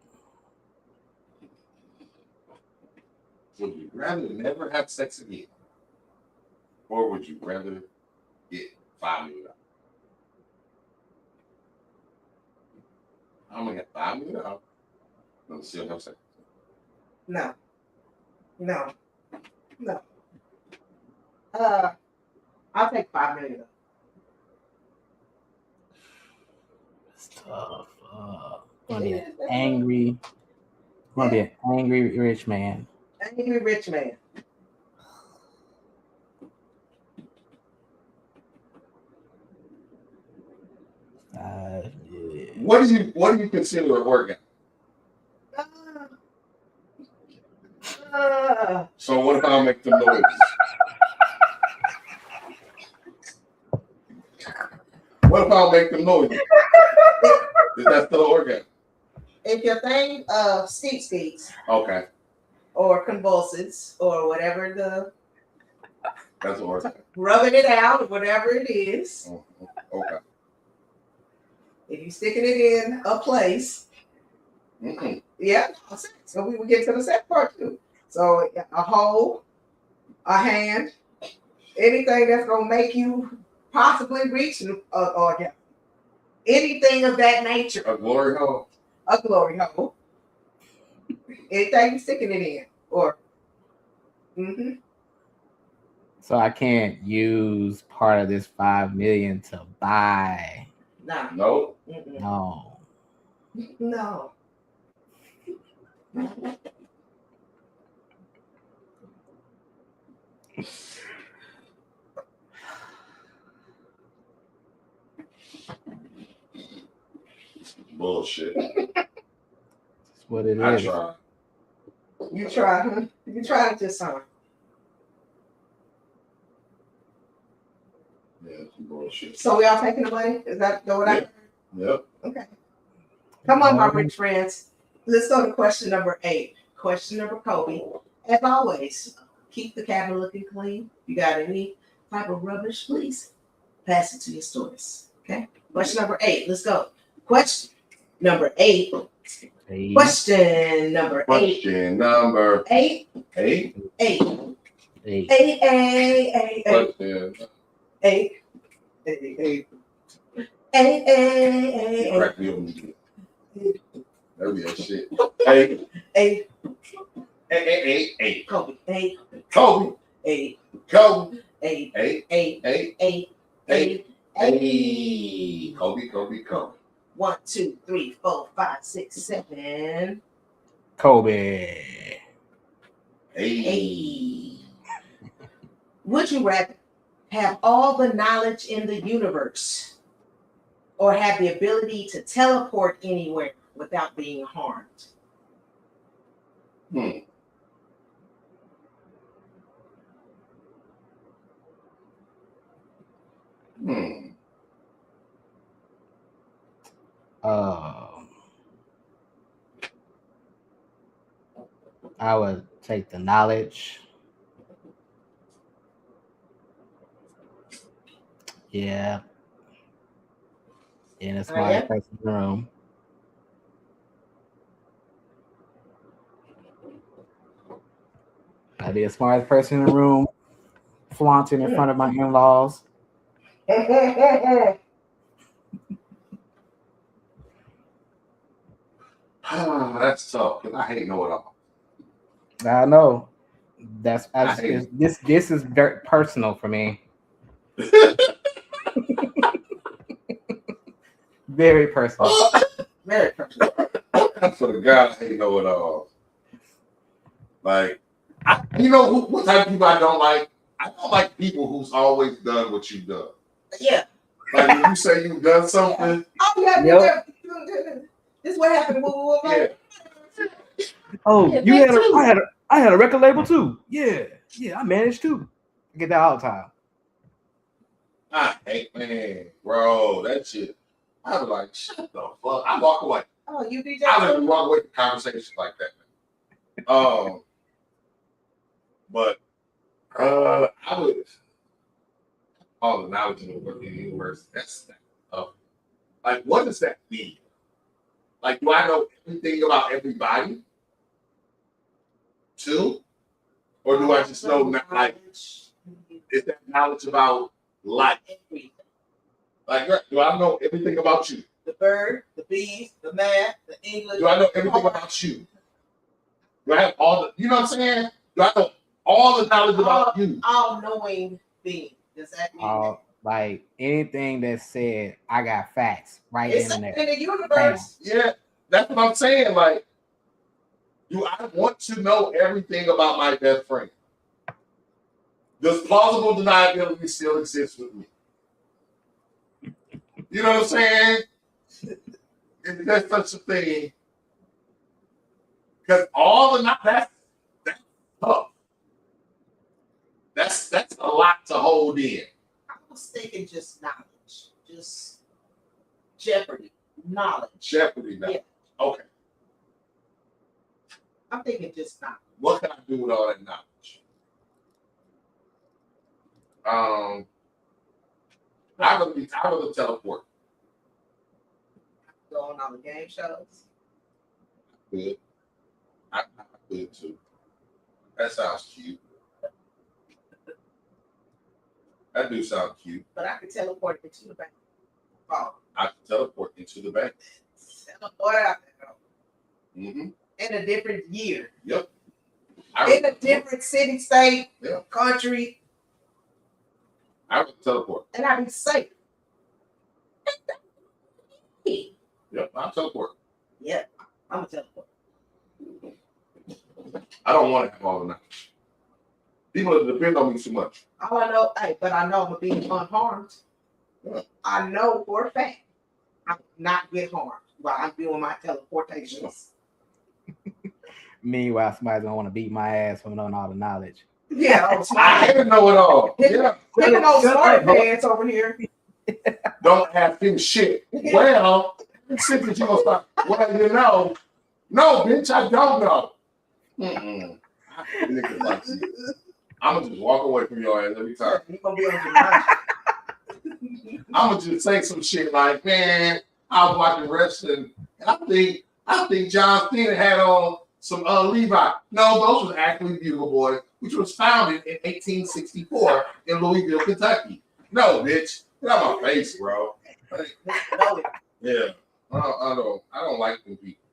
Would you rather never have sex again? Or would you rather get $5 million? I'm gonna get $5 million. I'm still have sex. No. I'll take $5 million. It's tough. Gonna be an angry. Gonna be an angry rich man. Angry rich man. Yeah. What do you consider an orgasm? So what if I don't make them noises? What if I don't make them noises? Is that still an orgasm? If your thing speaks Okay, or convulses or whatever that's an orgasm. rubbing it out or whatever it is, Okay. if you're sticking it in a place, yeah, so we will get to the second part too. So a hole, a hand, anything that's gonna make you possibly reach an orgasm, anything of that nature. A glory hole. A glory hole. Anything you're sticking it in, or. So I can't use part of this $5 million to buy. Nah. No. No. No. Bullshit. That's what it I is. tried. You tried, huh? You tried this time. Yeah, some bullshit. So we all taking the money? Is that what I heard? Yep. Okay. Come on, my rich friends. Let's go to question number 8. Question number Kobe. As always, keep the cabin looking clean. You got any type of rubbish, please pass it to your stores. Okay. Question number 8. Let's go. Question number 8. Question number 8. Question number 8. 8. 8. 8. 8. 8. 8. 8. Question. 8. 8. 8. 8. 8. Crack me open. That'd be that shit. 8. 8. 8. 8. Kobe. 8. Kobe. 8. Kobe. 8. 8. 8. 8. 8. 8. 8. Kobe. Kobe. Kobe. 1, 2, 3, 4, 5, 6, 7. Kobe. 8. Would you rather have all the knowledge in the universe or have the ability to teleport anywhere without being harmed? I would take the knowledge. Yeah. And the yeah. smartest person in the room. I be the smartest person in the room, flaunting in front of my in-laws. That's tough. 'Cause I hate know it all. I know. I hate This is very personal for me. Very personal. Very personal. That's for the God, I hate know it all. Like, you know what type of people I don't like? I don't like people who's always done what you've done. Yeah. Like when you say you've done something, Oh yeah. Yep. This is what happened. yeah. Oh, Yeah, you me had a too. I had a record label too. Yeah. Yeah, I managed too. I get that all the time. I hate, man, bro, that shit. I was like, shut the fuck. I walk away. Oh, you DJ. I literally walk away from conversations like that. But I would all the knowledge in the universe. That's like, what does that mean? Like, do I know everything about everybody too, or do I just know like is that knowledge about life? Like, do I know everything about you? The bird, the bees, the math, the English. Do I know everything about you? Do I have all the? You know what I'm saying? Do I know all the knowledge about you? All knowing being. Does that mean? Like anything that said, I got facts right It's in there. in the universe. Yeah, that's what I'm saying. Like, do I want to know everything about my best friend? Does plausible deniability still exist with me? You know what I'm saying? Is there such a thing? Because all the that's tough. That's a lot to hold in. I was thinking just knowledge, just Jeopardy knowledge. Jeopardy now. Yeah. Okay. I'm thinking just knowledge. What can I do with all that knowledge? I rather teleport. Go on all the game shows. Good. I could too. That sounds cute. That do sound cute. But I could teleport into the bank. Oh. I can teleport into the bank. Teleport out there. Mm-hmm. In a different year. Yep. In a different city, state, country. I would teleport. And I'd be safe. Yep, I'll teleport. Yeah, I'm gonna teleport. I don't want to have all the knowledge. People depend on me too much. All I know, but I know I'm gonna be unharmed. Yeah. I know for a fact I'm not get harmed while I'm doing my teleportations. Meanwhile, somebody's gonna want to beat my ass from knowing all the knowledge. Yeah, I didn't know it all. Yeah. Look at those smart pants over here. Don't ask him shit. Well, shit that you gonna start. Well, you know. No, bitch, I don't know. Mm-mm. Niggas like you. I'm gonna just walk away from your ass every time. You gonna be on your I'm gonna just say some shit like, man, I was watching wrestling, and I think John Cena had on some Levi. No, those was actually Bugle Boy, which was founded in 1864 in Louisville, Kentucky. No, bitch, get out my face, bro. Like, yeah, I don't like them people.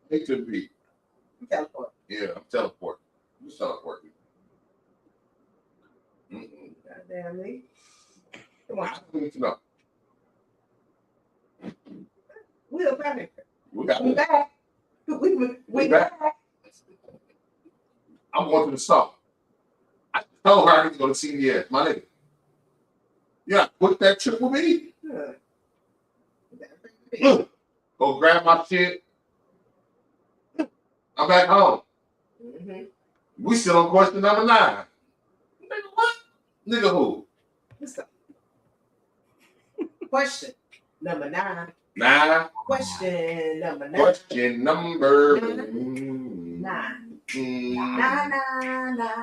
Hate them people. teleport. Yeah, I'm teleporting. I'm just teleporting. Goddamn me. Come on. I don't need to know. We're back. We got We it. back. We back. back. I'm going to the store. I told her I need to go to CVS, my nigga. Yeah, put that trip with me. Go grab my shit. I'm back home. Mm-hmm. We still on question number 9. Nigga, what? Nigga who? Question number 9. 9. Question number 9. Question number 9. 9. 9.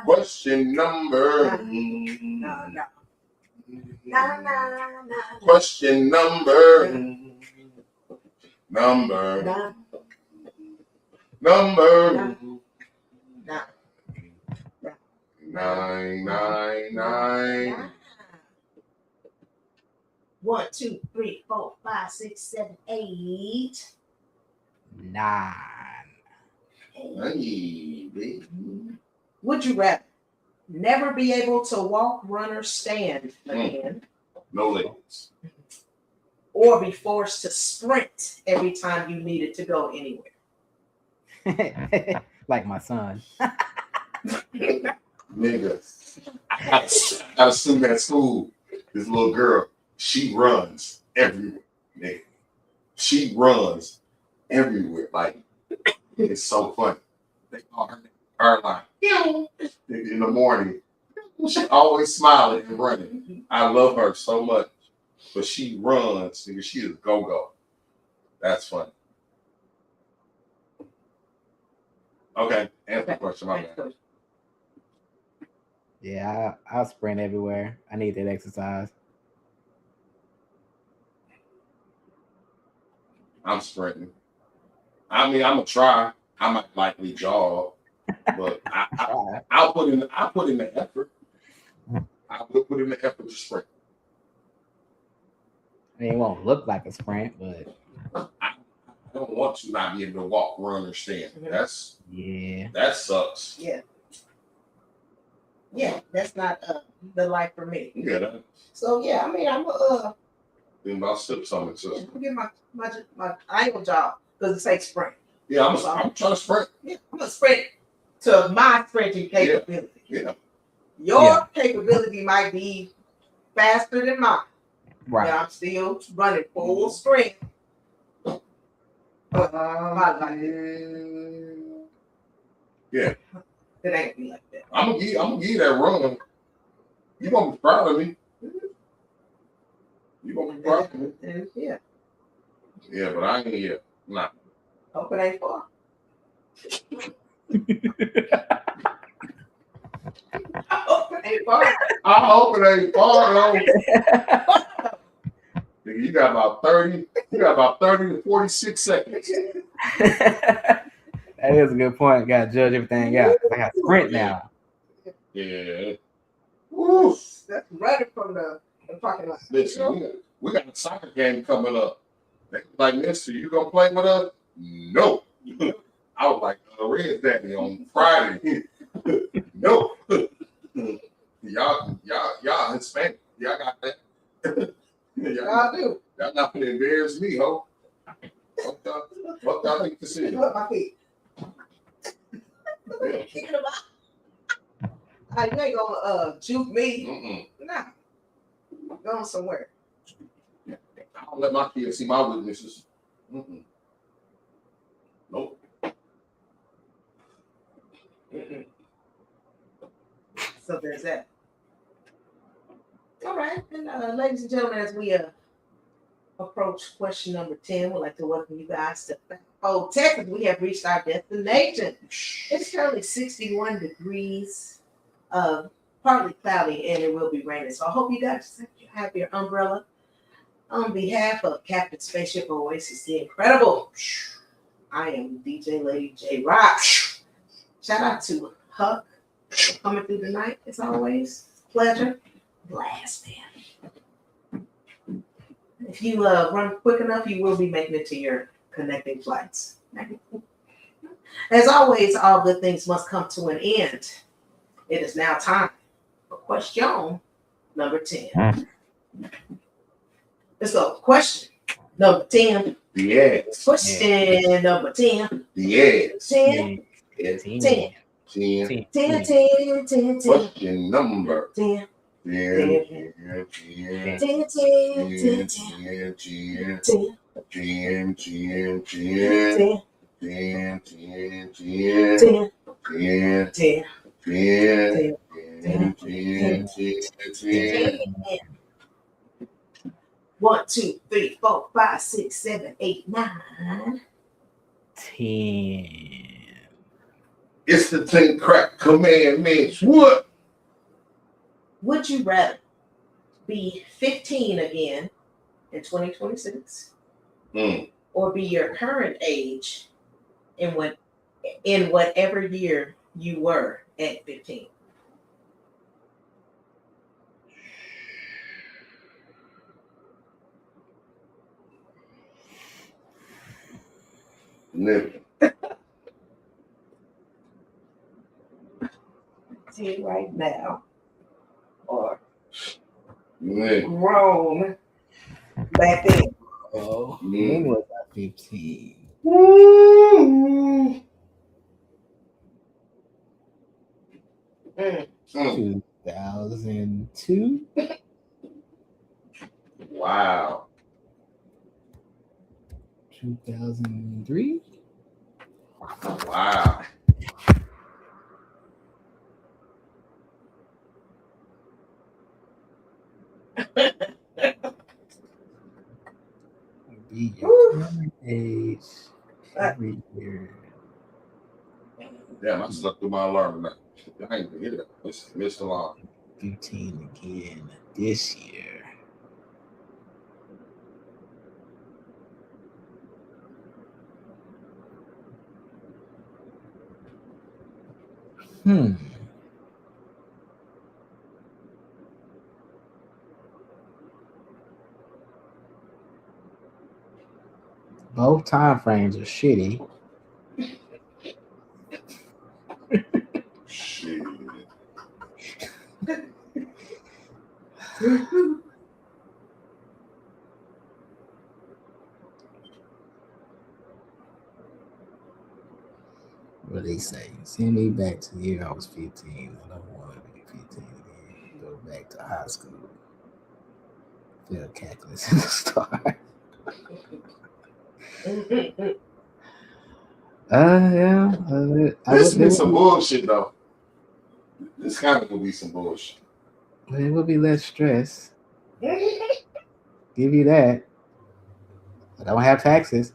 Question number. No. Nah, nah, nah, nah. Question number. Number. Nah, Number. nah. 999. 1, 2, 3, 4, 5, 6, 7, 8. 9. Hey, baby. Would you rather never be able to walk, run, or stand again, No legs. or be forced to sprint every time you needed to go anywhere? Like my son. Nigga. I got a student at school. This little girl, she runs everywhere. Nigga. She runs everywhere. Like, it's so funny. They call her like, in the morning. She always smiling and running. I love her so much. But she runs, nigga. She is go-go. That's funny. Okay, answer the question. My bad. Yeah, I'll sprint everywhere. I need that exercise. I'm sprinting. I mean, I'm gonna try. I might likely jog, but I'll put in the effort. I will put in the effort to sprint. I mean, it won't look like a sprint, but I don't want to not be able to walk, run, or stand. That sucks. Yeah, that's not the life for me. Yeah, that. So yeah, I mean, I'm Then about sip something, yeah, sister. I'm gonna get my ideal job because it takes sprint. Yeah, I'm trying to sprint. Yeah, I'm gonna sprint to my sprinting capability. Yeah. Your capability might be faster than mine. right. But I'm still running full strength. Yeah. It ain't be like that. I'm gonna give you that run. You gonna be proud of me. You gonna be proud of me. Yeah. Yeah, but I ain't yet. Nah. Hope it ain't far. I hope it ain't far. I hope it ain't far though. Nigga, you got about 30 to 46 seconds. That is a good point. Got to judge everything out. I got to sprint now. Yeah. Woo. That's running from the parking lot. Listen, we got a soccer game coming up. They was like, mister, you gonna play with us? No. I was like, Red's daddy on Friday. No. Y'all Hispanic. Y'all got that. Y'all do. Y'all not gonna embarrass me, ho. What y'all think to see? Look, my feet. Yeah. You ain't gonna juke me. Nah. Going somewhere. I don't let my kids see my weaknesses. Nope. So there's that. All right, and ladies and gentlemen, as we approach question number 10, we'd like to welcome you guys to Old Texas. We have reached our destination. It's currently 61 degrees, partly cloudy, and it will be raining. So I hope you guys have your umbrella. On behalf of Captain Spaceship Oasis, the Incredible, I am DJ Lady J Rock. Shout out to Huck for coming through tonight. As always, pleasure. Blast, man. If you run quick enough, you will be making it to your connecting flights. As always, all good things must come to an end. It is now time for question number 10. Let's go. Question number 10. Yes. Question number 10. Yes. 10. 10. 10. 10. 10. 10. 10. Question number 10. 10. 10. 10. 10. 10. 1, 2, 3, 4, 5, 6, 7, 8, 9. 10. It's the 10 crack commandments. What? Would you rather be 15 again in 2026, Mm. or be your current age in whatever year you were at 15? Living. See it right now, or Living. grown back then. Oh, Mm. when was I 15? Woo. Mm. Mm. 2002? Wow. 2003? Wow. Be your current age every year. Damn, I slept through my alarm tonight. I ain't even hit it. Missed alarm. 15 again this year. Both time frames are shitty. Shit. What they say? Send me back to the year I was 15. I don't want to be 15 again. Go back to high school. Feel calculus in the start. Yeah. This be some bullshit though. This kind of will be some bullshit. It will be less stress. Give you that. I don't have taxes.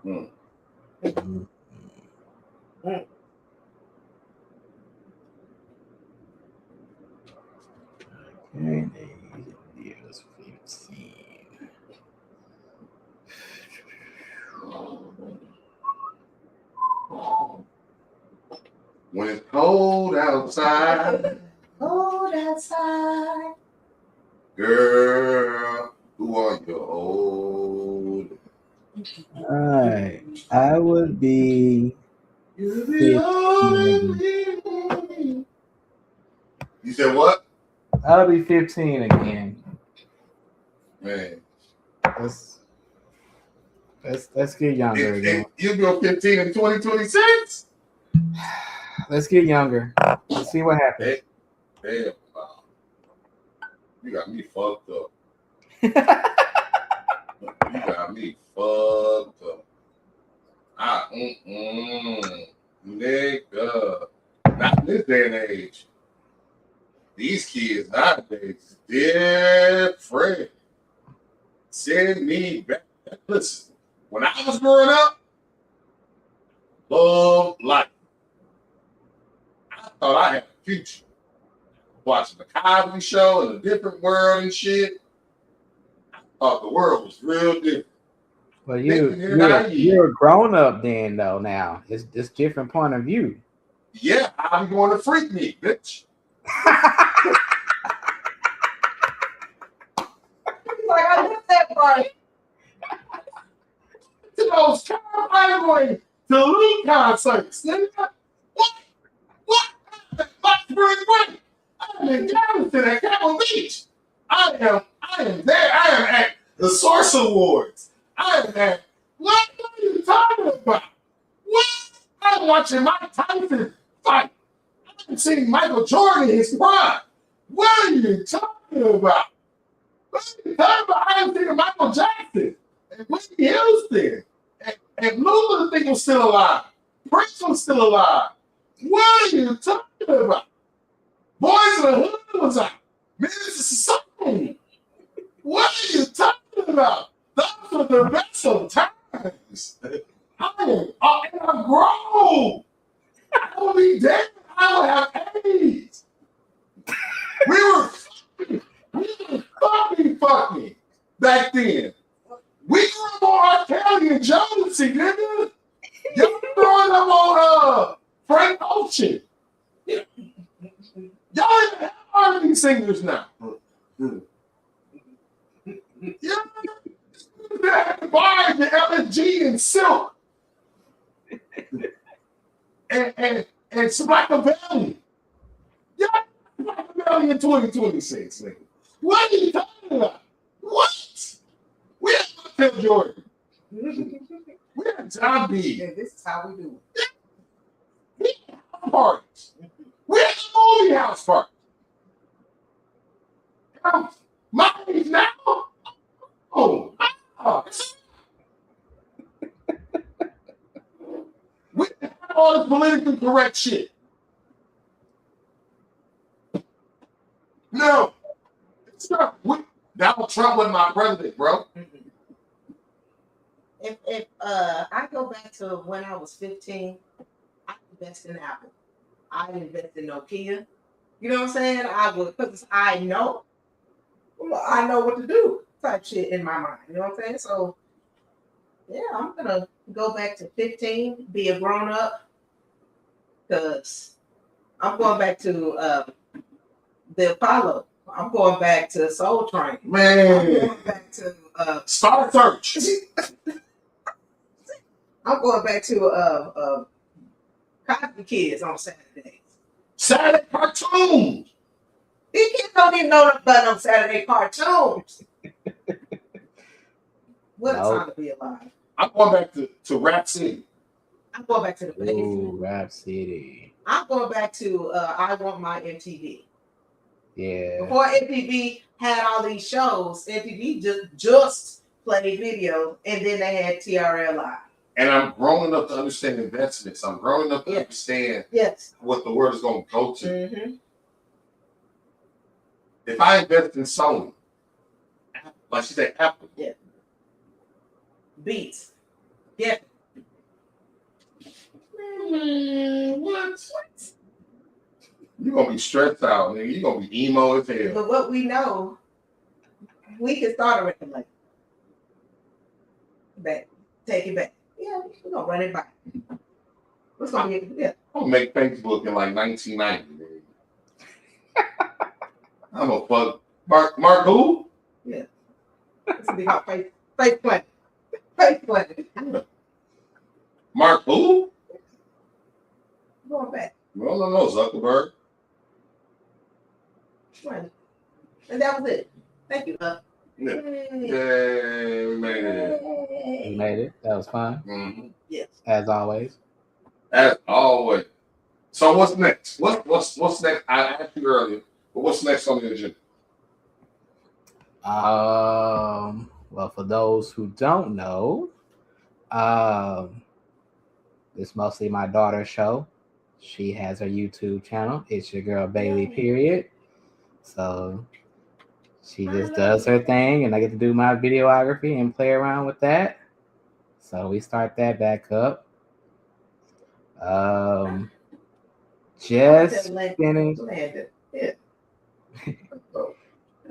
Mm. Mm. Okay, years 15. When it's cold outside, Cold outside. girl, who are you old? All right, I would be. You be old. You said what? I'll be 15 again. Man. Let's get younger again. You'll go 15 in 2026? Let's get younger. Let's see what happens. Hey, you got me fucked up. You got me fucked up. Nigga. Not in this day and age. These kids nowadays, different. Send me back. Listen, when I was growing up, love life. I thought I had a future. Watching the Cosby Show and a different world and shit. I thought the world was real different. Well, you're a grown up then, though. Now it's different point of view. Yeah, I'm going to freak me, bitch. Like I missed that part. To those terrifying going to Lee concerts. Nigga. What? What spring break? I'm in Galveston at Capitol Beach. I am there. I am at the Source Awards. I am at. What are you talking about? What? I'm watching Mike Tyson fight. I'm seeing Michael Jordan in his prime. What are you talking about? What are you talking about? I am seeing Michael Jackson and Whitney Houston. And Luther thing was still alive. Prince was still alive. What are you talking about? Boys in the Hood was out. Minister Society. What are you talking about? Those were the best of times. I'm grown. back then. We grew up on R. Kelly and Jonesy, nigga. Y'all growing up on Frank Ocean. Y'all even have R&B singers now. Yeah, they had the bars, the LSG and Silk. And Smackavelli. Yeah, Smackavelli in 2026, nigga. What are you talking about? What? We had Michael Jordan. We had John B. And this is how we do it. We had house parties. We had the movie house party. My age now? Oh, we had all this politically correct shit. No. It's not. Donald Trump wasn't my president, bro. If I go back to when I was 15, I invest in Apple. I didn't invest in Nokia. You know what I'm saying? I would, because I know what to do type shit in my mind. You know what I'm saying? So yeah, I'm gonna go back to 15, be a grown up, because I'm going back to the Apollo. I'm going back to Soul Train. I'm Man. going back to Star Search. I'm going back to Cosby Kids on Saturdays. Saturday cartoons. These kids don't even know nothing on Saturday cartoons. What a time to be alive. I'm going back to Rap City. I'm going back to the basics. Ooh, Rap City. I'm going back to I Want My MTV. Yeah. Before MTV had all these shows, MTV just played videos, and then they had TRL Live. And I'm growing up to understand investments. I'm growing up to understand what the world is going to go to. Mm-hmm. If I invest in Sony, like she said, Apple. Yeah. Beats. Yeah. What? You're going to be stressed out, nigga. You're going to be emo as hell. But what we know, we can start a record label. Back. Take it back. Yeah, we're going to run it back. What's going to be, yeah. I'm going to make Facebook in like 1990, nigga. I'm going to fuck. Mark who? Yeah. This will be hot face plant. Face plant. Mark who? Going back. No, Zuckerberg. Right. And that was it. Thank you. Yeah. Yay, we made it. We made it. That was fun. Mm-hmm. Yes. As always. As always. So what's next? What's next? I asked you earlier, but what's next on the agenda? Well, for those who don't know, it's mostly my daughter's show. She has her YouTube channel. It's your girl Bailey, period. So she just does her thing, and I get to do my videography and play around with that. So we start that back up. Just finished.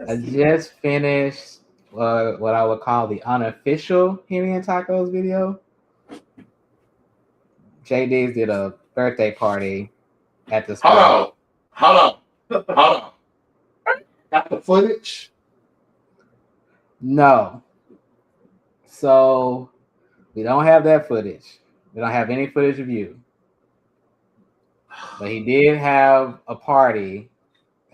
I just finished what I would call the unofficial Henny and Tacos video. JD's did a birthday party at the store. Hold on. Got the footage? No. So we don't have that footage. We don't have any footage of you. But he did have a party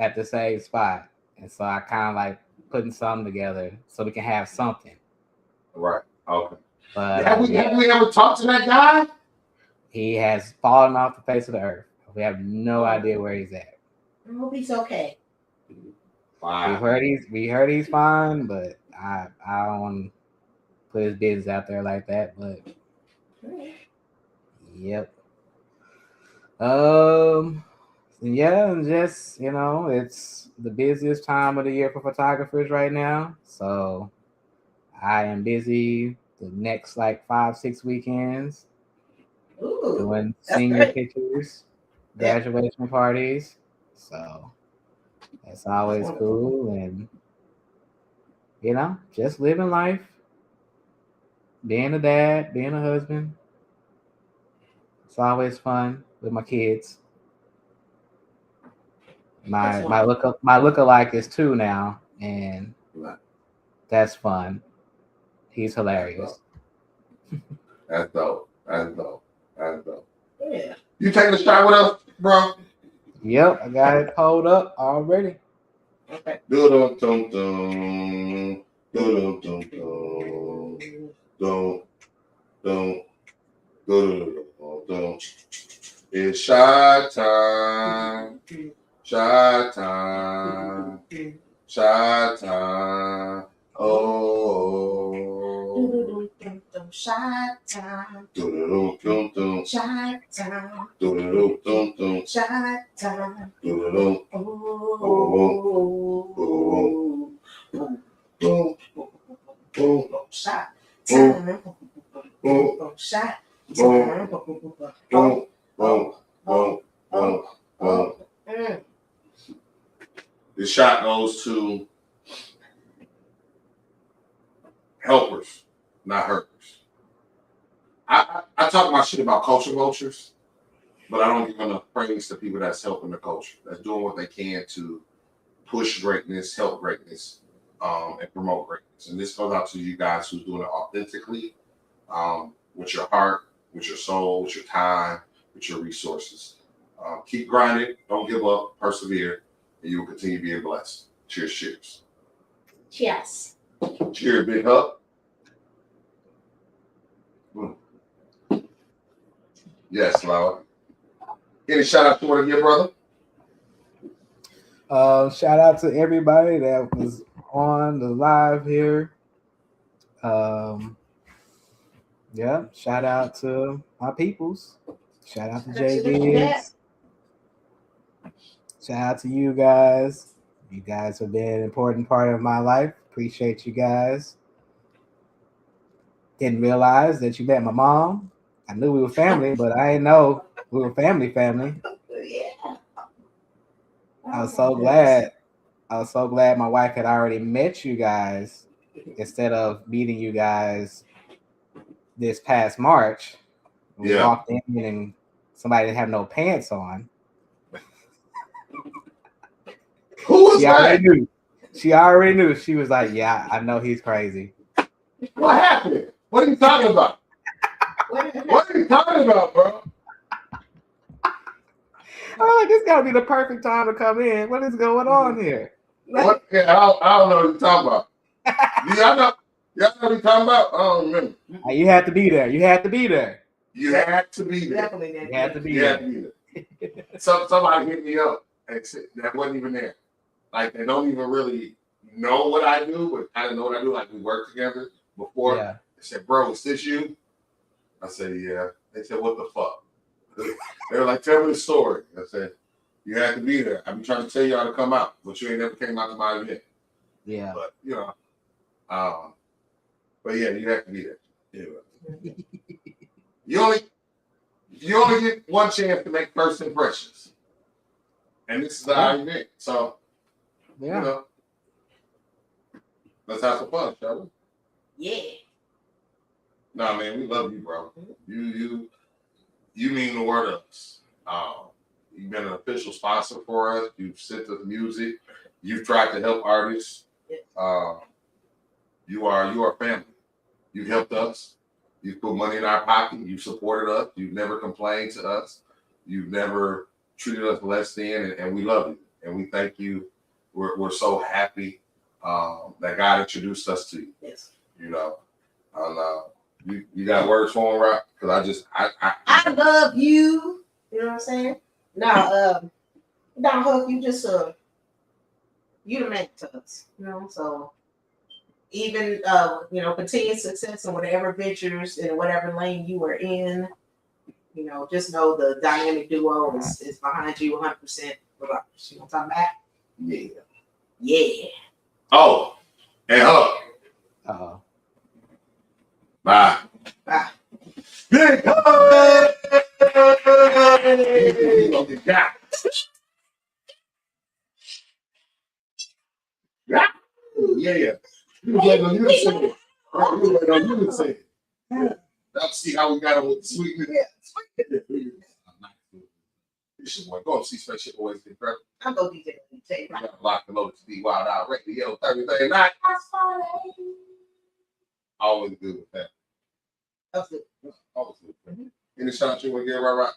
at the same spot. And so I kind of like putting something together so we can have something. Right. Okay. But have we ever talked to that guy? He has fallen off the face of the earth. We have no idea where he's at. I hope he's okay. Wow. We heard he's fine, but I don't want to put his business out there like that. But yep. Yeah, and just it's the busiest time of the year for photographers right now. So I am busy the next like 5-6 weekends. Ooh, doing senior pictures, graduation parties. So that's always cool. And just living life, being a dad, being a husband. It's always fun with my kids. My That's my wonderful. my lookalike is 2 now, and Right. that's fun. He's That's hilarious. dope. That's dope. That's dope. That's dope. Yeah. You taking a shot with us, bro? Yep, I got it pulled up already. Okay. Do dum dum dum dum dum dum dum dum dum. It's shot time. Shot time. Shot time. Oh. Shot time. Dum dum dum. Shot time. Dum dum dum. Shot time. Dum Oh. dum dum. Shot time. Shot time. Boom, boom, boom, boom, boom. The shot goes to helpers, not hurters. I talk my shit about culture vultures, but I don't give enough praise to people that's helping the culture, that's doing what they can to push greatness, help greatness, and promote greatness. And this goes out to you guys who's doing it authentically, with your heart, with your soul, with your time, with your resources. Keep grinding, don't give up, persevere, and you will continue being blessed. Cheers, cheers. Yes. Cheers, Big Huck. Yes, Lord. Any shout out to one of your brother? Shout out to everybody that was on the live here. Yeah, shout out to my peoples. Shout out to J Biggs. Shout out to you guys. You guys have been an important part of my life. Appreciate you guys. Didn't realize that you met my mom. I knew we were family, but I didn't know we were family. Yeah. I was so glad. I was so glad my wife had already met you guys instead of meeting you guys this past March. We walked in and somebody didn't have no pants on. Who was that? She already knew. She was like, "Yeah, I know he's crazy." What happened? What are you talking about? What are you talking about, bro? I'm like, this gotta be the perfect time to come in. What is going on here? What? Yeah, I don't know what you're talking about. Y'all know what you're talking about? I don't remember. You had to be there. You had to be there. You had to be there. Definitely You had to be You there. had to be there. Somebody hit me up that wasn't even there. Like, they don't even really know what I do, but kind of know what I do. Like, we worked together before. Yeah. They said, "Bro, is this you?" I said, "Yeah." They said, "What the fuck?" They were like, "Tell me the story." I said, "You had to be there. I've been trying to tell y'all to come out, but you ain't never came out to my event." Yeah. But, but yeah, you have to be there. Yeah. You only get one chance to make first impressions. And this is our event. So, let's have some fun, shall we? Yeah. Nah, man, we love you, bro. You mean the world to us. You've been an official sponsor for us. You've sent us music. You've tried to help artists. You are family. You helped us. You put money in our pocket. You supported us. You've never complained to us. You've never treated us less than, and we love you. And we thank you. We're so happy that God introduced us to you. Yes. You got words for him, right? Because I love you. You know what I'm saying? No, Huck, you just you the man to us. You know, so even continued success in whatever ventures in whatever lane you were in. Just know the dynamic duo is behind you 100%. Regardless. You know what I'm talking about? Yeah. Oh, and Huck. Uh-oh. Bye. Big Huck! Yeah. You was waiting on you to say it. You was waiting on you to say it. Now see how we got it with the sweetness. It's your boy. Go and see Spaceship Boys get credit. I'm gonna DJ. We got locked and loaded to be Wild Out Radio Thursday night. Always good with that. That's it. Always good with that. Any shout you want to give right?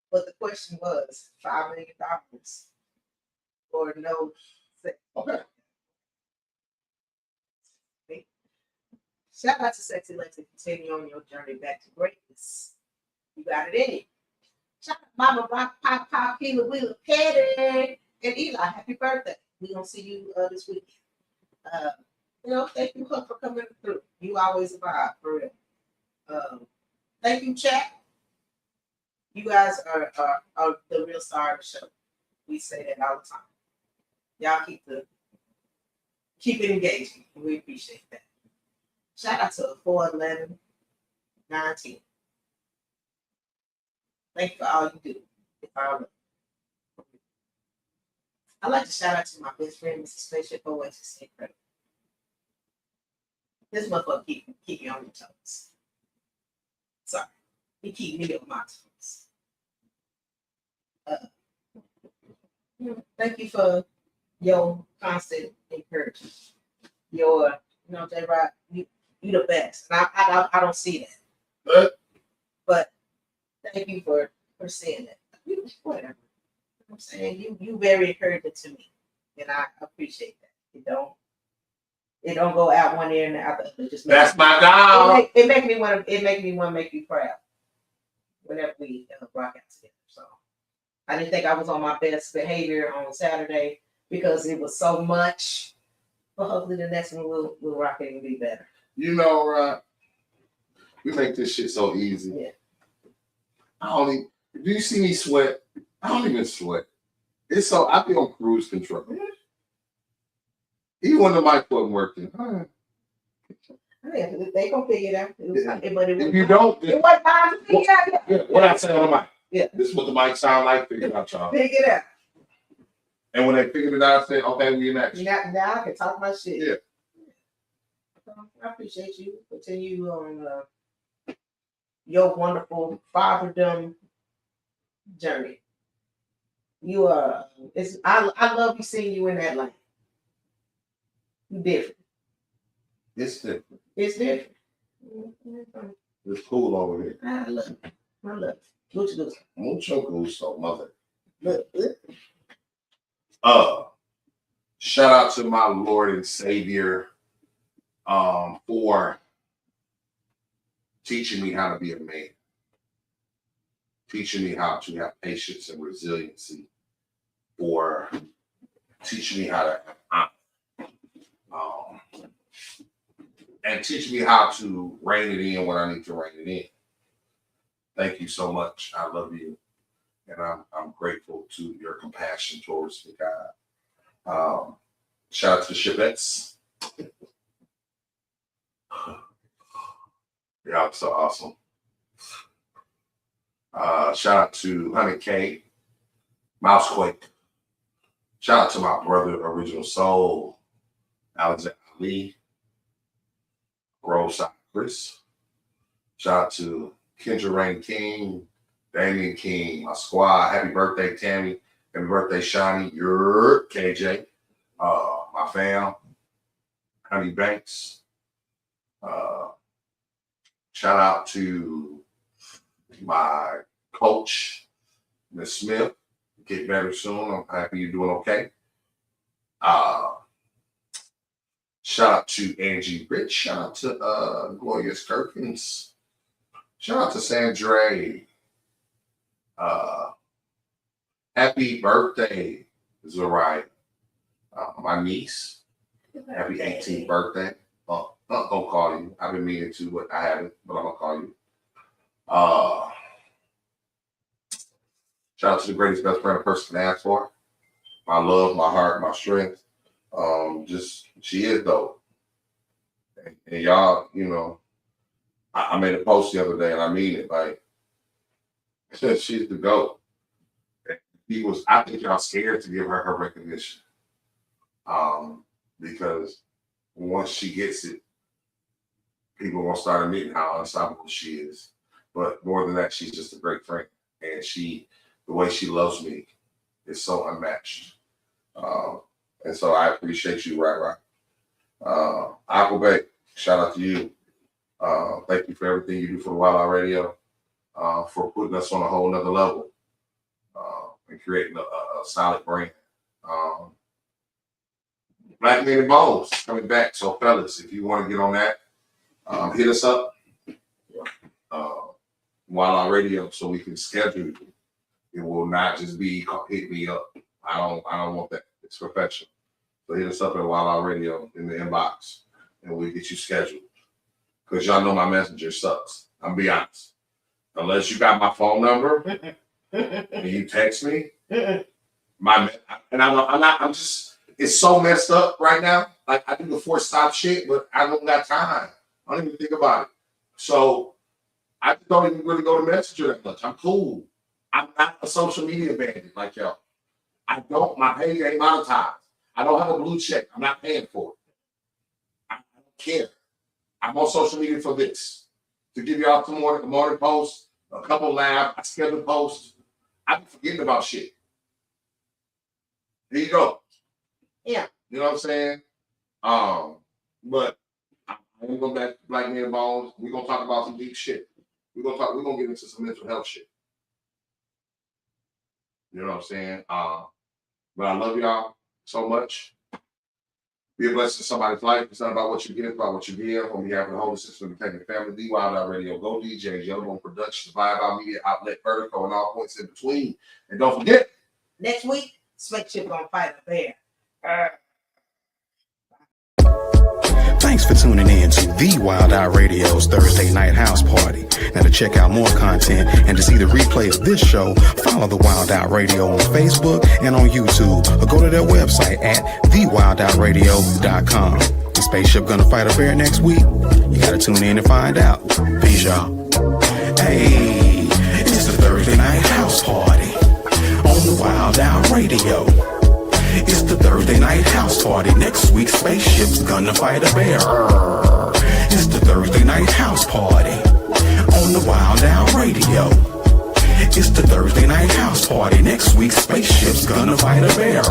But the question was $5 million or no sex. Okay. Shout out to Sexy Lex and continue on your journey back to greatness. You got it in you. Shout out Mama Rock Pop Pop Keela Wheeler Petty and Eli. Happy birthday. We're gonna see you this weekend. Thank you Huck, for coming through. You always a vibe for real. Thank you, chat. You guys are the real star of the show. We say that all the time. Y'all keep it engaging. We appreciate that. Shout out to 411-19. Thank you for all you do. I'd like to shout out to my best friend, Mr. Spaceship Oasis. This motherfucker keep me on your toes. Sorry. He keep me on my toes. Thank you for your constant encouragement. J-Rod, you the best. And I don't see that. But thank you for saying that. Whatever. I'm saying you very encouraging to me. And I appreciate that. It don't go out one ear and out the other. That's my dog. It make me want to make you proud whenever we rock out together. So I didn't think I was on my best behavior on Saturday because it was so much. But hopefully the next one we'll rock it and be better. We make this shit so easy. Yeah. Do you see me sweat? I don't even sweat. I be on cruise control. Even when the mic wasn't working. They gonna figure it out. If you don't, it wasn't time to figure it out. What I say on the mic. Yeah. This is what the mic sound like. Figure it out, y'all. Figure it out. And when they figured it out, I said, okay, we next. Now I can talk my shit. Yeah. I appreciate you. Continue on your wonderful fatherdom journey. You are. I love you seeing you in that lane. You different. It's different. It's different. It's cool over here. I love it. Gucci. Mucho gusto, mother. Look. Shout out to my Lord and Savior for teaching me how to be a man, teaching me how to have patience and resiliency, for teaching me how to have and teach me how to rein it in when I need to rein it in. Thank you so much. I love you. And I'm grateful to your compassion towards me, God. Shout out to the Shipettes. Y'all so awesome. Shout out to Honey K, Mousequake. Shout out to my brother, Original Soul, Alexander Lee, Roadside Chris. Shout out to Kendra Rain King, Damian King, my squad. Happy birthday, Tammy. Happy birthday, Shani. You're KJ. My fam, Honey Banks. Shout out to my coach, Miss Smith. Get better soon. I'm happy you're doing okay. Shout out to Angie Rich. Shout out to Gloria Skirkins. Shout out to Sandra. Happy birthday, Zariah. My niece. Happy 18th birthday. I'm gonna call you. I've been meaning to, but I haven't. But I'm gonna call you. Shout out to the greatest best friend a person can ask for. My love, my heart, my strength. She is dope. And y'all, I made a post the other day, and I mean it. Like, she's the GOAT. I think y'all scared to give her recognition. because once she gets it, people will start admitting how unstoppable she is. But more than that, she's just a great friend. And the way she loves me is so unmatched. And so I appreciate you, right. Aquabae, shout out to you. Thank you for everything you do for the Wild Out Radio, for putting us on a whole nother level, and creating a solid brand. Black Men and Bones coming back. So fellas, if you want to get on that, hit us up. Wild Out Radio, so we can schedule you. It will not just be hit me up. I don't want that. It's professional. So hit us up at Wild Out Radio in the inbox, and we'll get you scheduled. Because y'all know my messenger sucks. I'm be honest. Unless you got my phone number and you text me, it's so messed up right now. Like I do the forced stop shit, but I don't got time. I don't even think about it. So I don't even really go to Messenger that much. I'm cool. I'm not a social media bandit like y'all. My page ain't monetized. I don't have a blue check. I'm not paying for it. I don't care. I'm on social media for this. To give y'all some morning posts, a couple live, I schedule posts. I've been forgetting about shit. Here you go. Yeah. You know what I'm saying? But I'm going back to Black Men and Bones. We're gonna talk about some deep shit. We're gonna get into some mental health shit. You know what I'm saying? But I love y'all so much. Be a blessing to somebody's life. It's not about what you get, it's about what you give. On behalf of the Holy System Entertainment Family, The Wild Out Radio, Go DJs, Yellowbone Productions, Vibe Out Media Outlet, Vertical, and all points in between. And don't forget, Next week, Spaceship gonna fight a bear. Thanks for tuning in to The Wild Out Radio's Thursday Night House Party. Now to check out more content and to see the replay of this show, follow The Wild Out Radio on Facebook and on YouTube, or go to their website at thewildoutradio.com. The Spaceship gonna fight a bear next week? You gotta tune in and find out. Peace, y'all. Hey, it's the Thursday Night House Party on The Wild Out Radio. It's the Thursday Night House Party. Next week, Spaceship's gonna fight a bear. It's the Thursday Night House Party on the Wild Out Radio. It's the Thursday Night House Party. Next week, Spaceship's gonna fight a bear.